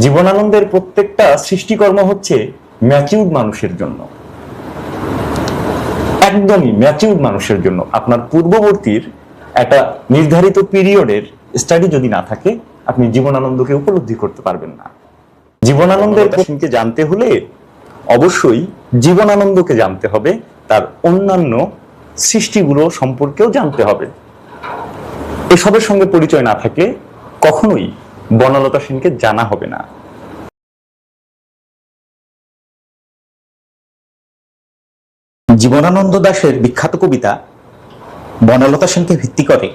জীবনানন্দের প্রত্যেকটা সৃষ্টিকর্ম হচ্ছে ম্যাচিউরড মানুষের জন্য, একদমই ম্যাচিউরড মানুষের জন্য। আপনার পূর্ববর্তীর একটা নির্ধারিত পিরিয়ডের স্টাডি যদি না থাকে, আপনি জীবনানন্দকে উপলব্ধি করতে পারবেন না। জীবনানন্দের প্রশ্নকে জানতে হলে অবশ্যই জীবনানন্দকে জানতে হবে, তার অন্যান্য সৃষ্টিগুলো সম্পর্কেও জানতে হবে। এসবের সঙ্গে পরিচয় না থাকলে কখনোই বনলতা সেনকে জানা হবে না। জীবনানন্দ দাশের বিখ্যাত কবিতা বনলতা সেনকে ভিত্তি করে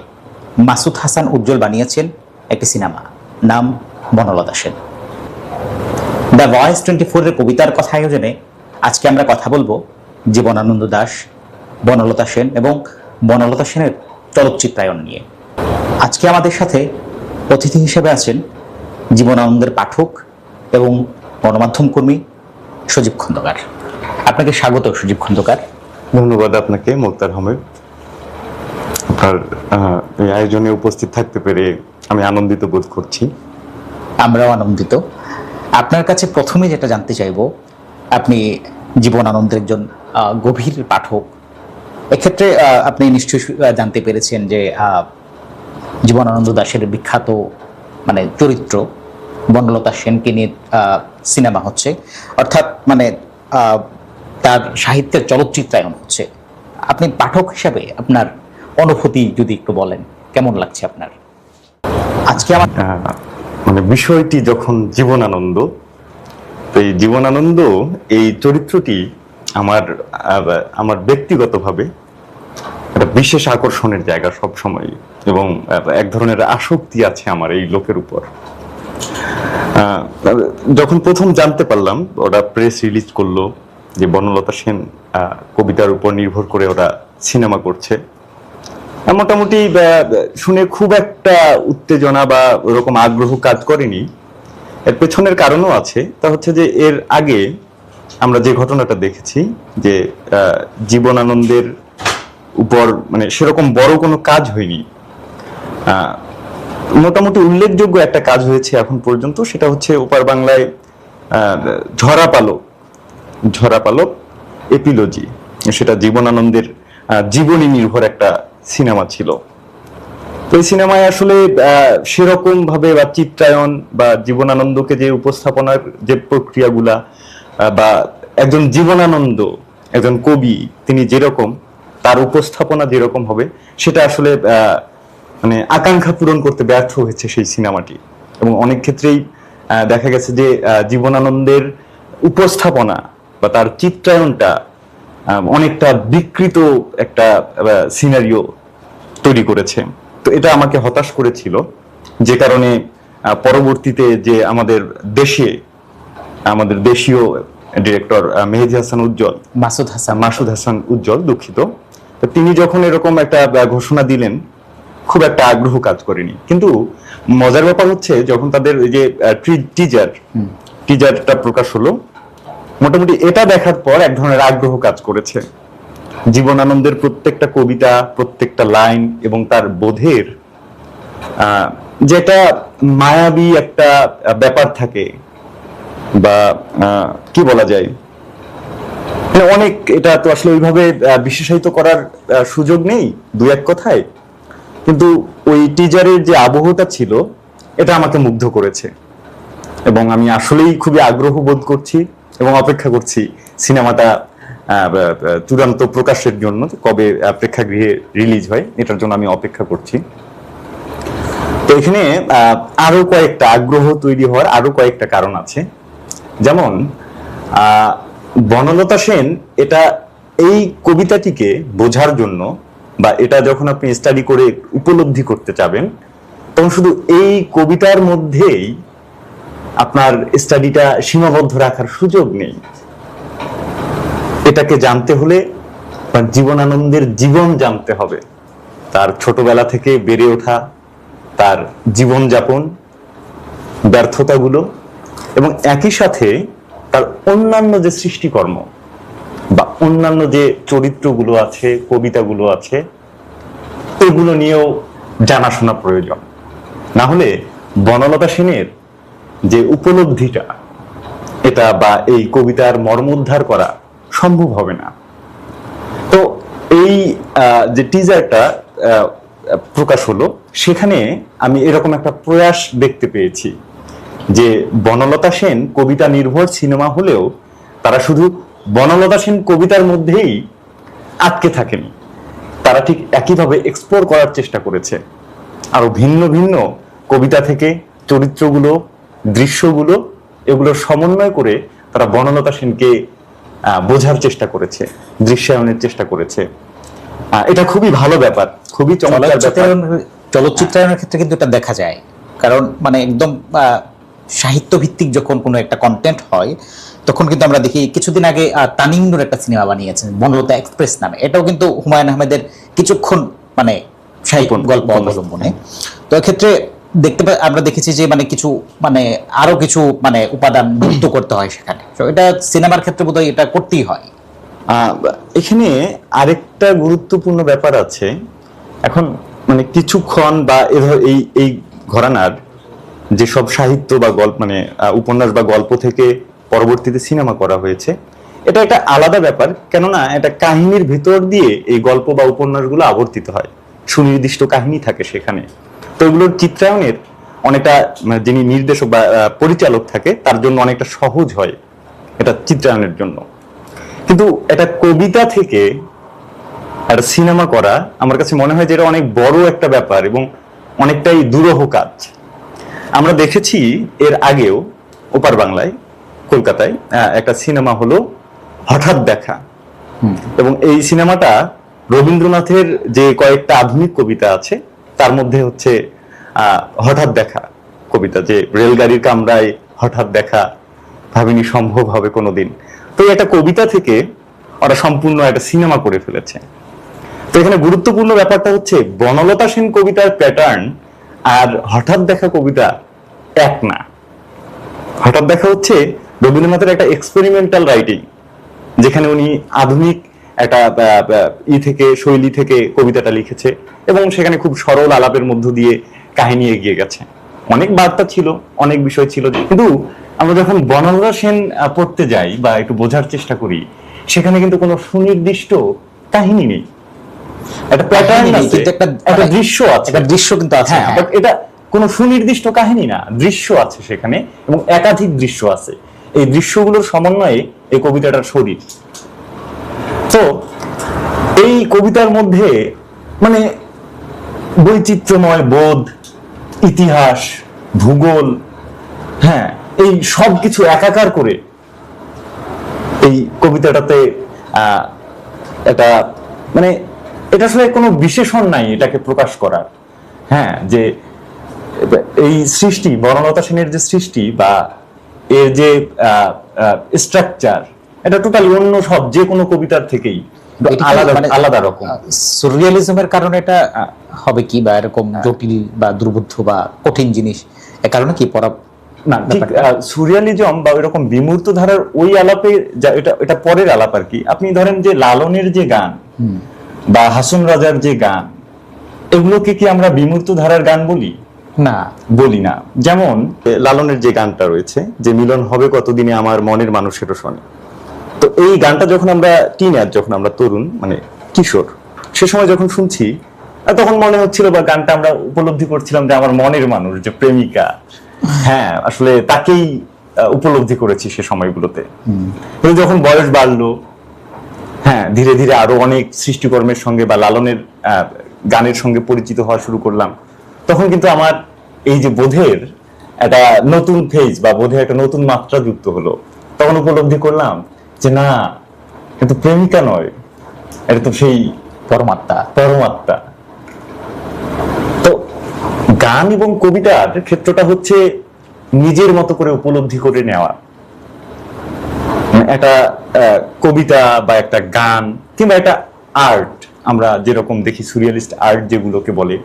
মাসুদ হাসান উজ্জ্বল বানিয়েছেন একটি সিনেমা, নাম বনলতা সেন। দ্য ভয়েস 24 এর কবিতার কথা আয়োজনে আজকে আমরা কথা বলবো জীবনানন্দ দাশ, বনলতা সেন এবং বনলতা সেনের চলচ্চিত্রায়ন নিয়ে। আজকে আমাদের সাথে অতিথি হিসেবে আছেন জীবনানন্দের পাঠক এবং গণমাধ্যম কর্মী সজীব খন্দকার। আপনাকে স্বাগত সজীব খন্দকার। ধন্যবাদ আপনাকে মোক্তার আহমেদ। আপনার এই আয়োজনে উপস্থিত থাকতে পেরে আমি আনন্দিত বোধ করছি। আমরাও আনন্দিত। আপনার কাছে প্রথমে যেটা জানতে চাইব, আপনি জীবনানন্দের একজন গভীর পাঠক। এক্ষেত্রে আপনি নিশ্চয়ই জানতে পেরেছেন যে জীবনানন্দ দাশের বিখ্যাত চরিত্র বনলতা সেনকে নিয়ে সিনেমা হচ্ছে, অর্থাৎ তার সাহিত্যের চলচ্চিত্রায়ন হচ্ছে। আপনি পাঠক হিসাবে আপনার অনুভূতি যদি একটু বলেন, কেমন লাগছে আপনার? আজকে আমার বিষয়টি যখন জীবনানন্দ, তো এই জীবনানন্দ এই চরিত্রটি আমার ব্যক্তিগতভাবে একটা বিশেষ আকর্ষণের জায়গা সব সময়, এবং এক ধরনের আসক্তি আছে আমার এই লোকের উপর। যখন প্রথম জানতে পারলাম, ওরা প্রেস রিলিজ করলো যে বনলতা সেন কবিতার উপর নির্ভর করে ওরা সিনেমা করছে, মোটামুটি শুনে খুব একটা উত্তেজনা বা ওরকম আগ্রহ কাজ করেনি। এর পেছনের কারণও আছে, তা হচ্ছে যে এর আগে আমরা যে ঘটনাটা দেখেছি যে জীবনানন্দের উপর সেরকম বড় কোনো কাজ হয়নি। মোটামুটি উল্লেখযোগ্য একটা কাজ হয়েছে এখন পর্যন্ত, সেটা হচ্ছে ওপার বাংলায় ঝরা পালক এপিলজি। সেটা জীবনানন্দের জীবনী নির্ভর একটা সিনেমা ছিল। তো এই সিনেমায় আসলে সেরকম ভাবে বা চিত্রায়ন বা জীবনানন্দকে যে উপস্থাপনার যে প্রক্রিয়াগুলা বা একজন জীবনানন্দ, একজন কবি, তিনি যেরকম তার উপস্থাপনা যেরকম হবে, সেটা আসলে আকাঙ্ক্ষা পূরণ করতে ব্যর্থ হয়েছে সেই সিনেমাটি। এবং অনেক ক্ষেত্রেই দেখা গেছে যে জীবনানন্দের উপস্থাপনা বা তার চিত্রায়নটা অনেকটা বিকৃত একটা সিনারিও তৈরি করেছে। তো এটা আমাকে হতাশ করেছিল, যে কারণে পরবর্তীতে যে আমাদের দেশীয় ডিরেক্টর মেহেদী হাসান উজ্জ্বল, মাসুদ হাসান উজ্জ্বল, দুঃখিত, তিনি যখন এরকম একটা ঘোষণা দিলেন, খুব একটা আগ্রহ কাজ করেনি। কিন্তু মজার ব্যাপার হচ্ছে, যখন তাদের এই যে টিজারটা প্রকাশ হলো, মোটামুটি এটা দেখার পর এক ধরনের আগ্রহ কাজ করেছে। জীবনানন্দের প্রত্যেকটা কবিতা, প্রত্যেকটা লাইন এবং তার বোধের যেটা মায়াবী একটা ব্যাপার থাকে, বা কি বলা যায়, অনেক, এটা তো আসলে ওইভাবে বিশেষায়িত করার সুযোগ নেই দু এক কথায়, কিন্তু ওই টিজারের যে আবহটা ছিল, এটা আমাকে মুগ্ধ করেছে। এবং আমি আসলেই খুবই আগ্রহ বোধ করছি এবং অপেক্ষা করছি সিনেমাটা চূড়ান্ত প্রকাশের জন্য, কবে প্রেক্ষাগৃহে রিলিজ হয়, এটার জন্য আমি অপেক্ষা করছি। তো এখানে আরো কয়েকটা আগ্রহ তৈরি হওয়ার আরো কয়েকটা কারণ আছে। যেমন বনলতা সেন এটা এই কবিতাটিকে বোঝার জন্য, বা এটা যখন আপনি স্টাডি করে উপলব্ধি করতে চাবেন, তখন শুধু এই কবিতার মধ্যেই আপনার স্টাডিটা সীমাবদ্ধ রাখার সুযোগ নেই। এটাকে জানতে হলে জীবনানন্দের জীবন জানতে হবে, তার ছোটবেলা থেকে বেড়ে ওঠা, তার জীবনযাপন, ব্যর্থতাগুলো, এবং একই সাথে তার অন্যান্য যে সৃষ্টিকর্ম বা অন্যান্য যে চরিত্রগুলো আছে, কবিতাগুলো আছে, এগুলো নিয়েও জানাশোনা প্রয়োজন। না হলে বনলতা সেনের যে উপলব্ধিটা, এটা বা এই কবিতার মর্মোদ্ধার করা সম্ভব হবে না। তো এই যে টিজারটা প্রকাশ হলো, সেখানে আমি এরকম একটা প্রয়াস দেখতে পেয়েছি যে বনলতা সেন কবিতা নির্ভর সিনেমা হলেও তারা শুধু বনলতা সেন কবিতার মধ্যেই আটকে থাকেনি, তারা ঠিক একইভাবে এক্সপ্লোর করার চেষ্টা করেছে আরো ভিন্ন ভিন্ন কবিতা থেকে চরিত্রগুলো, দৃশ্যগুলো, এগুলোর সমন্বয় করে তারা বনলতা সেনকে বোঝার চেষ্টা করেছে, দৃশ্যায়নের চেষ্টা করেছে। এটা খুবই ভালো ব্যাপার, খুবই চমৎকার ব্যাপার। চলচ্চিত্রায়নের ক্ষেত্রে কিন্তু এটা দেখা যায়, কারণ মানে একদম সাহিত্য ভিত্তিক যখন কোনো একটা কন্টেন্ট হয় তখন কিন্তু আমরা দেখি কিছুদিন আগে তানিম নূর একটা সিনেমা বানিয়েছেন বনলতা এক্সপ্রেস নামে, এটাও কিন্তু হুমায়ুন আহমেদের কিছুক্ষণ মানে সাহিত্য গল্প অবলম্বনে। তো এক্ষেত্রে আমরা দেখেছি যে মানে কিছু মানে আরো কিছু মানে উপাদান যুক্ত করতে হয় সেখানে, তো এটা সিনেমার ক্ষেত্রে বোধহয় এটা করতেই হয়। এখানে আরেকটা গুরুত্বপূর্ণ ব্যাপার আছে। এখন মানে কিছুক্ষণ বা এই এই ঘরানার যেসব সাহিত্য বা গল্প মানে উপন্যাস বা গল্প থেকে পরবর্তীতে সিনেমা করা হয়েছে, এটা একটা আলাদা ব্যাপার, কেননা এটা কাহিনীর ভিতর দিয়ে এই গল্প বা উপন্যাসগুলো আবর্তিত হয়, সুনির্দিষ্ট কাহিনী থাকে সেখানে। তো এগুলোর চিত্রায়নের অনেকটা মানে যিনি নির্দেশক বা পরিচালক থাকে তার জন্য অনেকটা সহজ হয় এটা চিত্রায়নের জন্য। কিন্তু এটা কবিতা থেকে একটা সিনেমা করা আমার কাছে মনে হয় যে এটা অনেক বড় একটা ব্যাপার এবং অনেকটাই দুরূহ কাজ। আমরা দেখেছি এর আগেও ওপার বাংলায়, কলকাতায় একটা সিনেমা হলো হঠাৎ দেখা, এবং এই সিনেমাটা রবীন্দ্রনাথের যে কয়েকটা আধুনিক কবিতা আছে তার মধ্যে হচ্ছে হঠাৎ দেখা কবিতা, যে রেলগাড়ির কামরায় হঠাৎ দেখা, ভাবিনি সম্ভব হবে কোনোদিন। তো একটা কবিতা থেকে ওরা সম্পূর্ণ একটা সিনেমা করে ফেলেছে। তো এখানে গুরুত্বপূর্ণ ব্যাপারটা হচ্ছে বনলতা সেন কবিতার প্যাটার্ন আর হঠাৎ দেখা কবিতা এক না। হঠাৎ দেখা হচ্ছে রবীন্দ্রনাথের একটা এক্সপেরিমেন্টাল রাইটিং, যেখানে উনি আধুনিক একটা শৈলী থেকে কবিতাটা লিখেছে এবং সেখানে খুব সরল আলাপের মধ্য দিয়ে কাহিনী এগিয়ে গেছে। অনেক বার্তা ছিল, অনেক বিষয় ছিল, কিন্তু আমরা যখন বনলতা সেন পড়তে যাই বা একটু বোঝার চেষ্টা করি, সেখানে কিন্তু কোনো সুনির্দিষ্ট কাহিনী নেই, একটা প্যাটার্ন আছে, একটা দৃশ্য আছে, একটা দৃশ্য কিন্তু আছে, বাট এটা কোনো সুনির্দিষ্ট কাহিনী না, দৃশ্য আছে সেখানে এবং একাধিক দৃশ্য আছে। এই দৃশ্যগুলোর সমন্বয়ে এই কবিতাটার শরীর। তো এই কবিতার মধ্যে মানে বৈচিত্র্যময় বোধ, ইতিহাস, ভূগোল, হ্যাঁ, এই সব কিছু একাকার করে এই কবিতাটাতে এটা মানে এটা আসলে কোনো বিশেষণ নাই এটাকে প্রকাশ করার। হ্যাঁ, যে এই সৃষ্টি, বনলতা সেনের যে সৃষ্টি বা এর যে স্ট্রাকচার, এটা টোটালি অন্য সব যে কোনো কবিতার থেকেই আলাদা রকম। সুরিয়ালিজমের কারণে এটা হবে কি, বা এরকম জটিল বা দুর্বোধ্য বা কঠিন জিনিস এ কারণে কি পড়া না, ঠিক সুরিয়ালিজম বা এরকম বিমূর্ত ধারার ওই আলাপে, এটা পরের আলাপ আর কি। আপনি ধরেন যে লালনের যে গান বা হাসন রাজার যে গান, এগুলোকে কি আমরা বিমূর্ত ধারার গান বলি? না, বলি না। যেমন লালনের যে গানটা রয়েছে, যে মিলন হবে কতদিনে আমার মনের মানুষেরও শোনে, তো এই গানটা যখন আমরা যখন আমরা তরুণ মানে কিশোর, সে সময় যখন শুনছি তখন মনে হচ্ছিল বা গানটা আমরা উপলব্ধি করছিলাম যে আমার মনের মানুষ, যে প্রেমিকা, হ্যাঁ আসলে তাকেই উপলব্ধি করেছি সে সময়গুলোতে। কিন্তু যখন বয়স বাড়লো, হ্যাঁ ধীরে ধীরে আরো অনেক সৃষ্টিকর্মের সঙ্গে বা লালনের গানের সঙ্গে পরিচিত হওয়া শুরু করলাম, তখন কিন্তু আমার এই যে বোধের একটা নতুন ফেজ বা বোধের একটা নতুন মাত্রা যুক্ত হলো। তখন উপলব্ধি করলাম যে না, কিন্তু প্রেমিকা নয়, এটা তো সেই পরমাত্মা। তো গান এবং কবিতার ক্ষেত্রটা হচ্ছে নিজের মতো করে উপলব্ধি করে নেওয়া। একটা কবিতা বা একটা গান কিংবা একটা আর্ট, আমরা যেরকম দেখি সুরিয়ালিস্ট আর্ট যেগুলোকে বলে,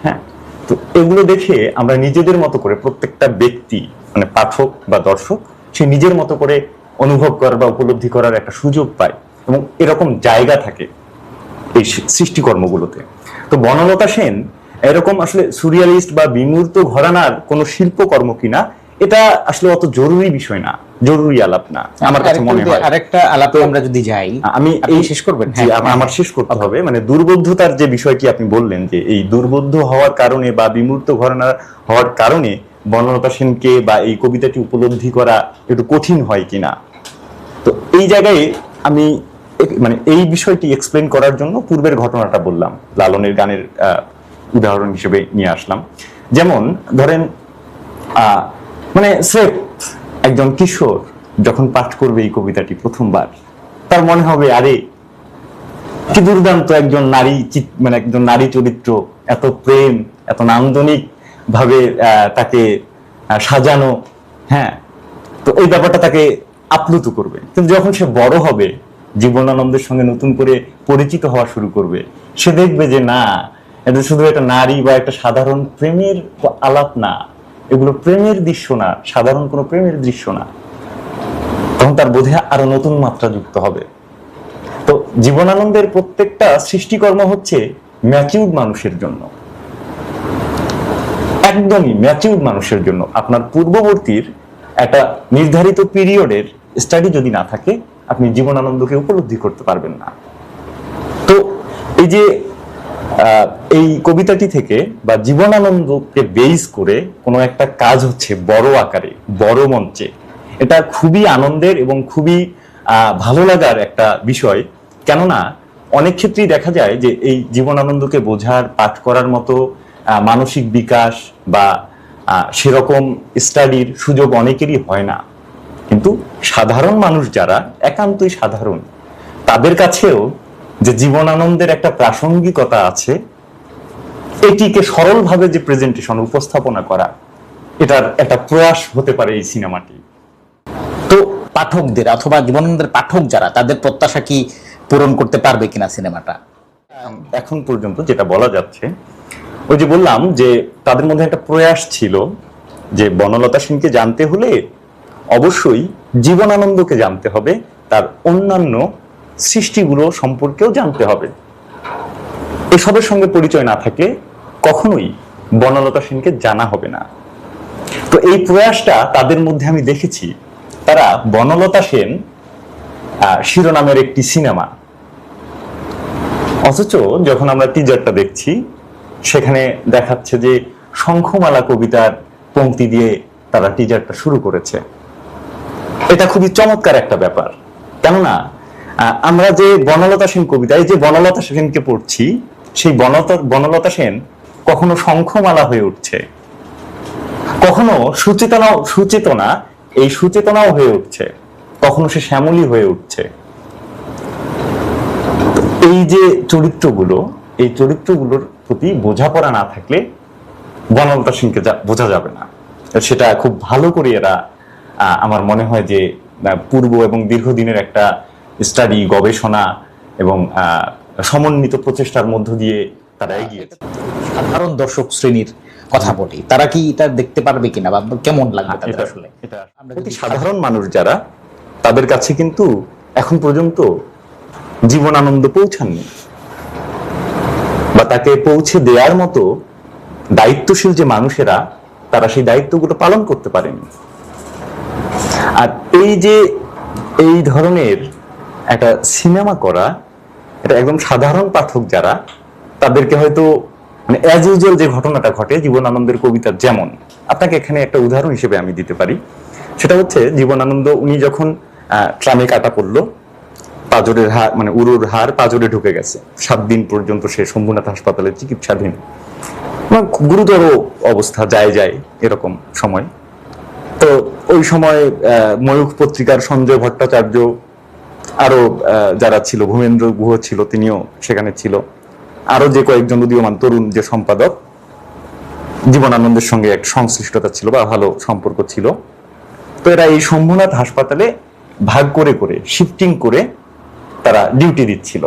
হ্যাঁ, তো এগুলো দেখে আমরা নিজেদের মতো করে প্রত্যেকটা ব্যক্তি মানে পাঠক বা দর্শক সে নিজের মতো করে অনুভব করার বা উপলব্ধি করার একটা সুযোগ পায় এবং এরকম জায়গা থাকে এই সৃষ্টিকর্মগুলোতে। তো বনলতা সেন এরকম আসলে সুরিয়ালিস্ট বা বিমূর্ত ঘরানার কোনো শিল্পকর্ম কিনা, এটা আসলে অত জরুরি বিষয় না, জরুরি আলাপ না আমার কাছে মনে হয়। আরেকটা আলাপে আমরা যদি যাই, আমি এই শেষ করবেন? জি, আমার শেষ করতে হবে। মানে দুর্বোধ্যতার যে বিষয়টি আপনি বললেন, যে এই দুর্বোধ্য হওয়ার কারণে বা বিমূর্ত ঘটনা হওয়ার কারণে বনলতা সেনকে বা এই কবিতাটি উপলব্ধি করা একটু কঠিন হয় কিনা, তো এই জায়গায় আমি মানে এই বিষয়টি এক্সপ্লেন করার জন্য পূর্বের ঘটনাটা বললাম, লালনের গানের উদাহরণ হিসেবে নিয়ে আসলাম। যেমন ধরেন মানে স্রেফ একজন কিশোর যখন পাঠ করবে এই কবিতাটি প্রথমবার, তার মনে হবে আরে কি দুর্দান্ত একজন নারী, মানে একজন নারী চরিত্র, এত প্রেম, এত নান্দনিক ভাবে তাকে সাজানো, হ্যাঁ, তো এই ব্যাপারটা তাকে আপ্লুত করবে। কিন্তু যখন সে বড় হবে, জীবনানন্দের সঙ্গে নতুন করে পরিচিত হওয়া শুরু করবে, সে দেখবে যে না, এটা শুধু একটা নারী বা একটা সাধারণ প্রেমের আলাপ না, এগুলো প্রেমের দৃশ্য না, সাধারণ কোনো প্রেমের দৃশ্য না। তখন তার বোধে আরো নতুন মাত্রা যুক্ত হবে। তো জীবনানন্দের প্রত্যেকটা সৃষ্টিকর্ম হচ্ছে ম্যাচিউরড মানুষের জন্য, একদমই ম্যাচিউরড মানুষের জন্য। আপনার পূর্ববর্তীর একটা নির্ধারিত পিরিয়ডের স্টাডি যদি না থাকে, আপনি জীবনানন্দকে উপলব্ধি করতে পারবেন না। তো এই যে এই কবিতাটি থেকে বা জীবনানন্দকে বেস করে কোনো একটা কাজ হচ্ছে বড় আকারে, বড় মঞ্চে, এটা খুবই আনন্দের এবং খুবই ভালো লাগার একটা বিষয়। কেননা অনেক ক্ষেত্রেই দেখা যায় যে এই জীবনানন্দকে বোঝার, পাঠ করার মতো মানসিক বিকাশ বা সেরকম স্টাডির সুযোগ অনেকেরই হয় না। কিন্তু সাধারণ মানুষ যারা একান্তই সাধারণ, তাদের কাছেও যে জীবনানন্দের একটা প্রাসঙ্গিকতা আছে, এটিকে সরলভাবে যে প্রেজেন্টেশন, উপস্থাপনা করা, এটার একটা প্রয়াস হতে পারে এই সিনেমাটি। তো পাঠকদের অথবা জীবনানন্দের পাঠক যারা, তাদের প্রত্যাশা কি পূরণ করতে পারবে কিনা সিনেমাটা? এখন পর্যন্ত যেটা বলা যাচ্ছে, ওই যে বললাম যে তাদের মধ্যে একটা প্রয়াস ছিল যে বনলতা সেনকে জানতে হলে অবশ্যই জীবনানন্দকে জানতে হবে, তার অন্যান্য সৃষ্টিগুলো সম্পর্কেও জানতে হবে। এসবের সঙ্গে পরিচয় না থাকলে কখনোই বনলতা সেনকে জানা হবে না। তো এই প্রয়াসটা তাদের মধ্যে আমি দেখেছি। তারা বনলতা সেন শিরোনামের একটি সিনেমা, অথচ যখন আমরা টিজারটা দেখছি, সেখানে দেখাচ্ছে যে শঙ্খমালা কবিতার পংক্তি দিয়ে তারা টিজারটা শুরু করেছে। এটা খুবই চমৎকার একটা ব্যাপার। কেননা আমরা যে বনলতা সেন কবিতায় যে বনলতা সেনকে পড়ছি, সেই বনলতা সেন কখনো শঙ্খমালা হয়ে উঠছে, কখনো সুচেতনাও হয়ে উঠছে, কখনো সে শ্যামলী হয়ে উঠছে। এই যে চরিত্রগুলো, এই চরিত্রগুলোর প্রতি বোঝাপড়া না থাকলে বনলতা সেনকে বোঝা যাবে না। সেটা খুব ভালো করে এরা, আমার মনে হয় যে পূর্ব এবং দীর্ঘদিনের একটা স্টাডি, গবেষণা এবং সমন্বিত প্রচেষ্টার মধ্য দিয়ে তারা এগিয়েছে। সাধারণ দর্শক শ্রেণীর কথা বলি, তারা কি এটা দেখতে পারবে কিনা বা কেমন লাগবে তাদের? আসলে অতি সাধারণ মানুষ যারা, তাদের কাছে কিন্তু এখন পর্যন্ত জীবনানন্দ পৌঁছাননি, বা তাকে পৌঁছে দেওয়ার মতো দায়িত্বশীল যে মানুষেরা, তারা সেই দায়িত্বগুলো পালন করতে পারেনি। আর এই যে এই ধরনের একটা সিনেমা করা, এটা একদম সাধারণ পাঠক যারা, তাদেরকে হয়তো মানে অ্যাজ ইউজুয়াল যে ঘটনাটা ঘটে জীবনানন্দের কবিতার, যেমন আপনাকে এখানে একটা উদাহরণ হিসেবে আমি দিতে পারি। সেটা হচ্ছে জীবনানন্দ, উনি যখন ট্রামে কাটা পড়লো, পাঁজরের হাড়, মানে উরুর হাড় পাঁজরে ঢুকে গেছে, 7 দিন পর্যন্ত সে শম্ভুনাথ হাসপাতালে চিকিৎসাধীন, গুরুতর অবস্থা, যায় এরকম সময়। তো ওই সময় ময়ূখ পত্রিকার সঞ্জয় ভট্টাচার্য, আরো যারা ছিল, ভূমেন্দ্র গুহ ছিল, তিনিও সেখানে ছিল, আরো যে কয়েকজন উদীয়মান তরুণ যে সম্পাদক, জীবনানন্দের সঙ্গে এক সংশ্লিষ্টতা ছিল বা ভালো সম্পর্ক ছিল। তো এরা এই শম্ভুনাথ হাসপাতালে ভাগ করে করে, শিফটিং করে তারা ডিউটি দিচ্ছিল,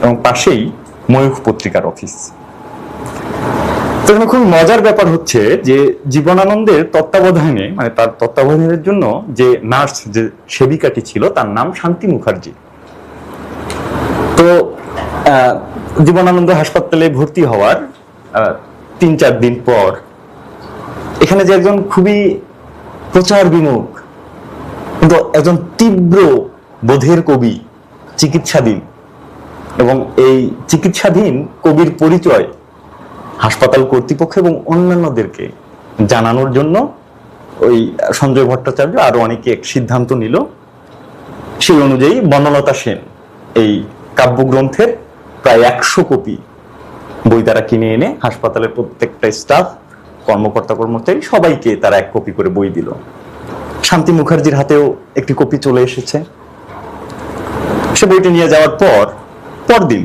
এবং পাশেই ময়ূখ পত্রিকার অফিস। তো খুব মজার ব্যাপার হচ্ছে যে জীবনানন্দের তত্ত্বাবধানে, মানে তার তত্ত্বাবধানের জন্য যে নার্স, যে সেবিকাটি ছিল, তার নাম শান্তি মুখার্জি। তো জীবনানন্দ হাসপাতালে ভর্তি হওয়ার 3-4 দিন পর এখানে যে একজন খুবই প্রচার বিমুখ, কিন্তু একজন তীব্র বোধের কবি, চিকিৎসাধীন, এবং এই চিকিৎসাধীন কবির পরিচয় হাসপাতাল কর্তৃপক্ষ এবং অন্যান্যদেরকে জানানোর জন্য ওই সঞ্জয় ভট্টাচার্য আরো অনেকে এক সিদ্ধান্ত নিল। সেই অনুযায়ী বনলতা সেন এই কাব্যগ্রন্থের প্রায় 100 কপি বই তারা কিনে এনে হাসপাতালের প্রত্যেকটা স্টাফ, কর্মকর্তা কর্মচারী সবাইকে তারা 1 কপি করে বই দিল। শান্তি মুখার্জির হাতেও একটি কপি চলে এসেছে। সে বইটি নিয়ে যাওয়ার পরদিন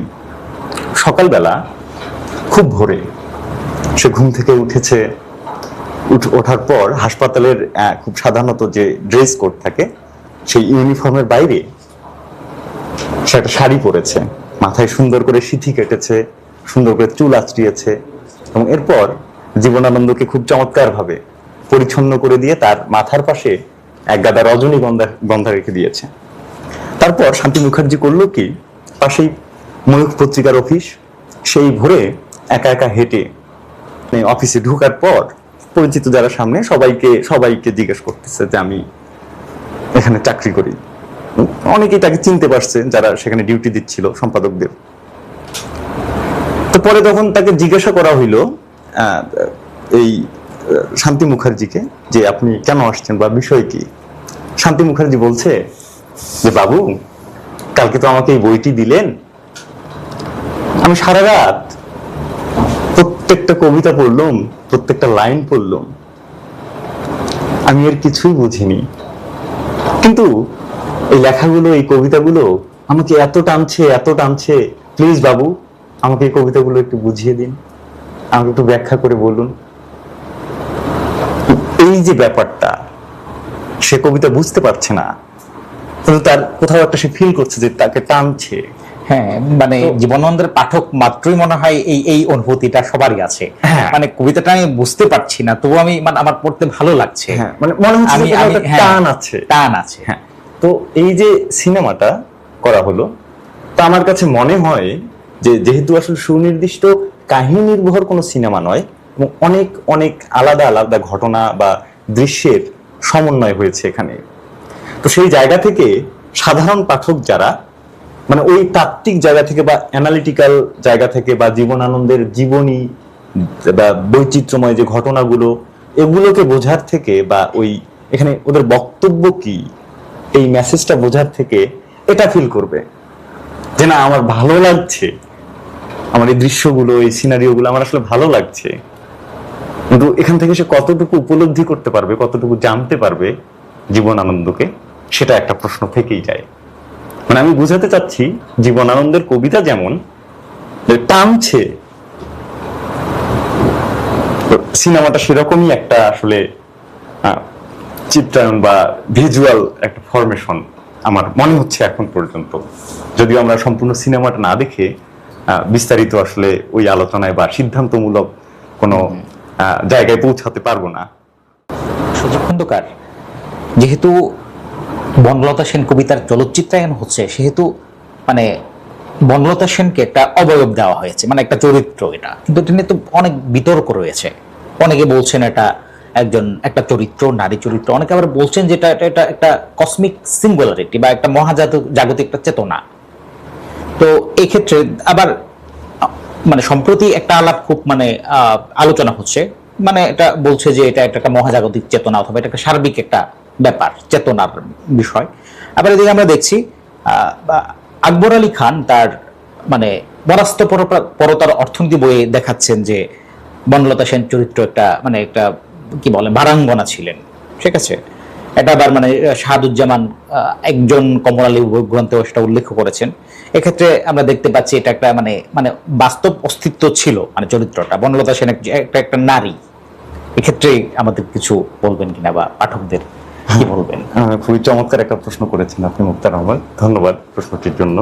সকালবেলা খুব ভোরে সে ঘুম থেকে উঠেছে। ওঠার পর হাসপাতালের খুব সাধারণত যে ড্রেস কোড থাকে সেই ইউনিফর্মের বাইরে সে একটা শাড়ি পরেছে, মাথায় সুন্দর করে সিঁথি কেটেছে, সুন্দর করে চুল আঁচড়িয়েছে, এবং এরপর জীবনানন্দকে খুব চমৎকার ভাবে পরিচ্ছন্ন করে দিয়ে তার মাথার পাশে এক গাদা রজনীগন্ধা রেখে দিয়েছে। তারপর শান্তি মুখার্জি করলো কি, পাশেই ময়ূখ পত্রিকার অফিস, সেই ভোরে একা একা হেঁটে অফিসে ঢোকার পর পরিচিত যারা সামনে সবাইকে জিজ্ঞেস করতেছে যে আমি এখানে চাকরি করি। অনেকেই তাকে চিনতে পারছে যারা সেখানে ডিউটি দিচ্ছিল, সম্পাদকদের। তো পরে তখন তাকে জিজ্ঞাসা করা হইল এই শান্তি মুখার্জিকে যে আপনি কেন আসছেন বা বিষয় কি। শান্তি মুখার্জি বলছে যে বাবু, কালকে তো আমাকে এই বইটি দিলেন, আমি সারা রাত প্রত্যেকটা কবিতা পড়লাম, প্রত্যেকটা লাইন পড়লাম, আমি এর কিছুই বুঝিনি, কিন্তু এই লেখাগুলো, এই কবিতাগুলো আমাকে এত টানছে, প্লিজ বাবু আমাকে এই কবিতাগুলো একটু বুঝিয়ে দিন, আমাকে একটু ব্যাখ্যা করে বলুন। এই যে ব্যাপারটা, সে কবিতা বুঝতে পারছে না, কিন্তু তার কোথাও একটা সে ফিল করছে যে তাকে টানছে। হ্যাঁ, মানে জীবনানন্দের পাঠক মাত্রই মনে হয় এই অনুভূতিটা সবারই আছে। মানে কবিতাটা আমি বুঝতে পারছি না, তবু আমি মানে আমার পড়তে ভালো লাগছে, মানে মনে হচ্ছে টান আছে। হ্যাঁ, তো এই যে সিনেমাটা করা হলো, তা আমার কাছে মনে হয় যে যেহেতু আসলে সুনির্দিষ্ট কাহিনী নির্ভর কোনো সিনেমা নয়, এবং অনেক অনেক আলাদা আলাদা ঘটনা বা দৃশ্যের সমন্বয় হয়েছে এখানে, তো সেই জায়গা থেকে সাধারণ পাঠক যারা মানে ওই তাত্ত্বিক জায়গা থেকে বা অ্যানালিটিক্যাল জায়গা থেকে বা জীবনানন্দের জীবনী বা বৈচিত্র্যময় যে ঘটনাগুলো, এগুলোকে বোঝার থেকে বা ওই এখানে ওদের বক্তব্য কি, এই মেসেজটা বোঝার থেকে এটা ফিল করবে যে না আমার ভালো লাগছে, আমার এই দৃশ্যগুলো, এই সিনারিওগুলো আমার আসলে ভালো লাগছে। কিন্তু এখান থেকে সে কতটুকু উপলব্ধি করতে পারবে, কতটুকু জানতে পারবে জীবনানন্দকে, সেটা একটা প্রশ্ন থেকেই যায়। মানে আমি বুঝাতে চাচ্ছি জীবনানন্দের কবিতা যেমন টানছে, সিনেমাটা সেরকমই একটা আসলে চিত্রায়ন বা ভিজুয়াল একটা ফরমেশন আমার মনে হচ্ছে এখন পর্যন্ত, যদিও আমরা সম্পূর্ণ সিনেমাটা না দেখে বিস্তারিত আসলে ওই আলোচনায় বা সিদ্ধান্তমূলক কোনো জায়গায় পৌঁছাতে পারবো না। সুজিত খন্দকার, যেহেতু বনলতা সেন কবিতার চলচ্চিত্রায়ন হচ্ছে, সেহেতু মানে বনলতা সেনকে একটা অবয়ব দেওয়া হয়েছে, মানে একটা চরিত্র এটা, কিন্তু এটা নিয়ে তো অনেক বিতর্ক রয়েছে। অনেকে বলছেন এটা একটা চরিত্র, নারী চরিত্র, অনেকে আবার বলছেন যে এটা একটা কসমিক সিঙ্গুলারিটি বা একটা জাগতিক একটা চেতনা। তো এই ক্ষেত্রে আবার মানে সম্প্রতি একটা আলাপ খুব মানে আলোচনা হচ্ছে, মানে এটা বলছে যে এটা একটা মহাজাগতিক চেতনা অথবা এটা একটা সার্বিক একটা ব্যাপার, চেতনার বিষয়। আবার এদিকে আমরা দেখছি আকবর আলী খান তার মানে পরতার অর্থনীতি বইয়ে দেখাচ্ছেন যে বনলতা সেন চরিত্র একটা মানে একটা কি বলে ভারাঙ্গনা ছিলেন, ঠিক আছে। এটা আবার মানে শাহাদুজ্জামান একজন কমল আলী গ্রন্থেও সেটা উল্লেখ করেছেন। এক্ষেত্রে আমরা দেখতে পাচ্ছি এটা একটা মানে মানে বাস্তব অস্তিত্ব ছিল, মানে চরিত্রটা বনলতা সেন একটা নারী। এক্ষেত্রে আমাদের কিছু বলবেন কিনা বা পাঠকদের কি বলবেন? খুবই চমৎকার একটা প্রশ্ন করেছেন আপনি মুক্তার রহমান, ধন্যবাদ প্রশ্নটির জন্য।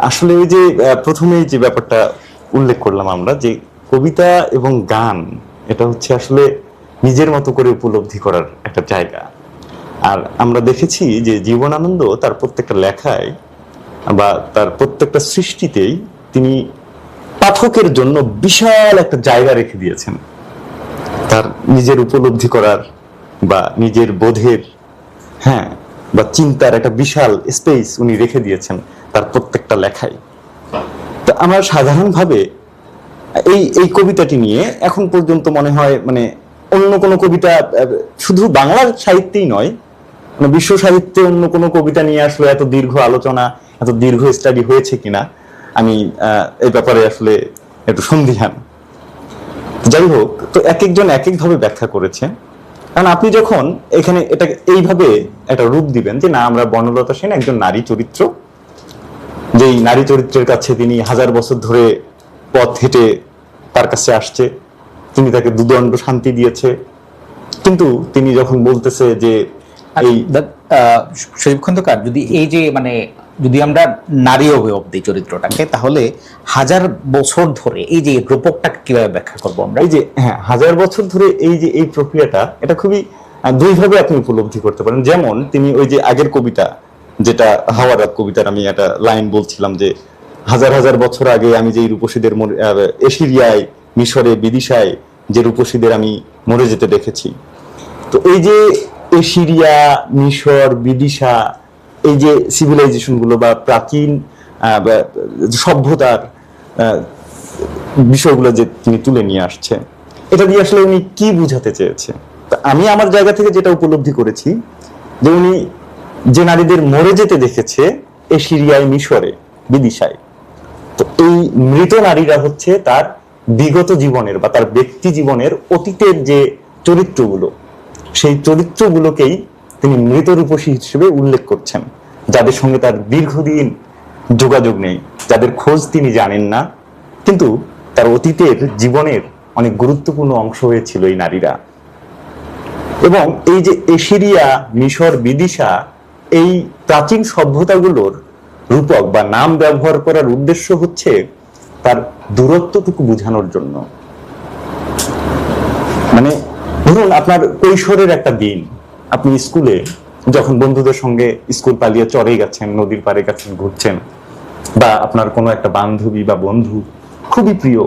আসলে ওই যে প্রথমে যে ব্যাপারটা উল্লেখ করলাম আমরা, যে কবিতা এবং গান এটা হচ্ছে আসলে নিজের মতো করে উপলব্ধি করার একটা জায়গা। আর আমরা দেখেছি যে জীবনানন্দ তার প্রত্যেকটা লেখায় বা তার প্রত্যেকটা সৃষ্টিতেই তিনি পাঠকের জন্য বিশাল একটা জায়গা রেখে দিয়েছেন, তার নিজের উপলব্ধি করার, বা নিজের বোধের, হ্যাঁ, বা চিন্তার একটা বিশাল স্পেস উনি রেখে দিয়েছেন তার প্রত্যেকটা লেখায়। তো আমার সাধারণভাবে এই এই কবিতাটি নিয়ে এখন পর্যন্ত মনে হয় মানে অন্য কোনো কবিতা, শুধু বাংলা সাহিত্যেই নয়, মানে বিশ্ব সাহিত্যে অন্য কোনো কবিতা নিয়ে আসলে এত দীর্ঘ আলোচনা, এত দীর্ঘ স্টাডি হয়েছে কিনা আমি এই ব্যাপারে আসলে একটু সন্দিহান। যাই হোক, তো এক একজন এক একভাবে ব্যাখ্যা করেছে। কারণ আপনি যখন এখানে এটাকে এইভাবে একটা রূপ দিবেন যে না, আমরা বনলতা সেন একজন নারী চরিত্র, যেই নারী চরিত্রের কাছে তিনি 1000 বছর ধরে পথ হেঁটে তার কাছে আসছে, তিনি তাকে দুদণ্ড শান্তি দিয়েছে, কিন্তু তিনি যখন বলতেছে যে এই শরীফ খন্দকার, যদি এই যে মানে যদি আমরা নারী অবয়ব দিই চরিত্রটাকে, তাহলে 1000 বছর ধরে এই যে রূপকটাকে কিভাবে ব্যাখ্যা করবো আমরা? এই যে হ্যাঁ, 1000 বছর ধরে এই যে এই প্রক্রিয়াটা, এটা খুবই দুইভাবে আপনি উপলব্ধি করতে পারেন। যেমন তিনি ওই যে আগের কবিতা, যেটা হাওয়ারাত কবিতার আমি একটা লাইন বলছিলাম যে 1000 বছর আগে আমি যে রূপসীদের এশিরিয়ায়, মিশরে, বিদিশায় যে রূপসীদের আমি মরে যেতে দেখেছি। তো এই যে এশিরিয়া, মিশর, বিদিশা, এই যে সিভিলাইজেশন গুলো বা প্রাচীন সভ্যতার বিষয়গুলো যে তিনি তুলে নিয়ে আসছে, এটা দিয়ে আসলে উনি কি বুঝাতে চেয়েছে? আমি আমার জায়গা থেকে যেটা উপলব্ধি করেছি, যে উনি যে নারীদের মরে যেতে দেখেছে এশিরিয়ায়, মিশরে, বিদিশায়, তো এই মৃত নারীরা হচ্ছে তার বিগত জীবনের বা তার ব্যক্তি জীবনের অতীতের যে চরিত্রগুলো, সেই চরিত্রগুলোকেই তিনি মৃত রূপসী হিসেবে উল্লেখ করছেন, যাদের সঙ্গে তার দীর্ঘদিন যোগাযোগ নেই, যাদের খোঁজ তিনি জানেন না, কিন্তু তার অতীতের জীবনের অনেক গুরুত্বপূর্ণ অংশ হয়েছিল এই নারীরা। এবং এই যে এশিরিয়া, মিশর, বিদিশা, এই প্রাচীন সভ্যতাগুলোর রূপক বা নাম ব্যবহার করার উদ্দেশ্য হচ্ছে তার দূরত্বটুকু বোঝানোর জন্য। মানে ধরুন আপনার কৈশোরের একটা দিন, আপনি স্কুলে যখন বন্ধুদের সঙ্গে স্কুল পালিয়ে চরে গেছেন, নদীর পাড়ে গেছেন, ঘুরছেন, বা আপনার কোনো একটা বান্ধবী বা বন্ধু খুবই প্রিয়,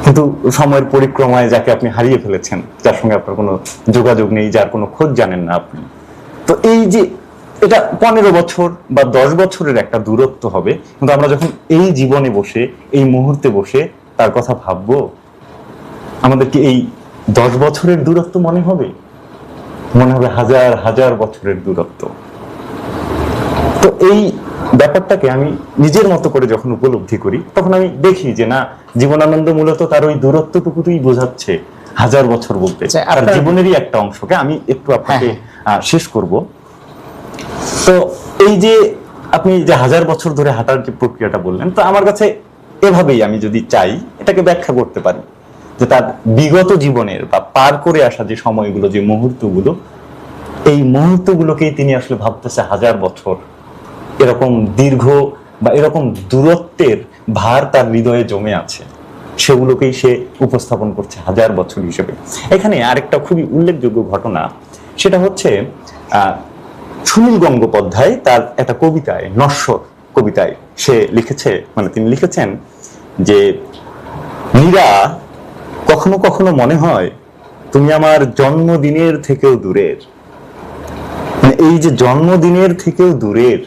কিন্তু সময়ের পরিক্রমায় যাকে আপনি হারিয়ে ফেলেছেন, যার সঙ্গে আপনার কোনো যোগাযোগ নেই, যার কোনো খোঁজ জানেন না আপনি, তো এই যে এটা 15 বছর বা 10 বছরের একটা দূরত্ব হবে, কিন্তু আমরা যখন এই জীবনে বসে, এই মুহূর্তে বসে তার কথা ভাববো, আমাদেরকে এই 10 বছরের দূরত্ব মনে হবে? মনে হবে হাজার হাজার বছরের দূরত্ব। তো এই ব্যাপারটাকে আমি নিজের মতো করে যখন উপলব্ধি করি, তখন আমি দেখি যে না, জীবনানন্দ মূলত তার ওই দূরত্বটুকুই বোঝাচ্ছে 1000 বছর বলতে। আর জীবনেরই একটা অংশকে আমি একটু আপনাকে শেষ করব। তো এই যে আপনি যে 1000 বছর ধরে হাঁটার যে প্রক্রিয়াটা বললেন, তো আমার কাছে এভাবেই আমি যদি চাই এটাকে ব্যাখ্যা করতে পারি যে তার বিগত জীবনের বা পার করে আসা যে সময়গুলো, যে মুহূর্তগুলো, এই মুহূর্তগুলোকেই তিনি আসলে ভাবতেছে 1000 বছর, এরকম দীর্ঘ বা এরকম দূরত্বের ভার তার হৃদয়ে জমে আছে, সেগুলোকেই সে উপস্থাপন করছে 1000 বছর হিসেবে। এখানে আরেকটা খুবই উল্লেখযোগ্য ঘটনা, সেটা হচ্ছে সুনীল গঙ্গোপাধ্যায় তার একটা কবিতায়, নশ্বর কবিতায় সে লিখেছে, মানে তিনি লিখেছেন যে নীরা, কখনো কখনো মনে হয় তুমি আমার জন্মদিনের থেকেও দূরের। মানে এই যে জন্মদিনের থেকেও দূরের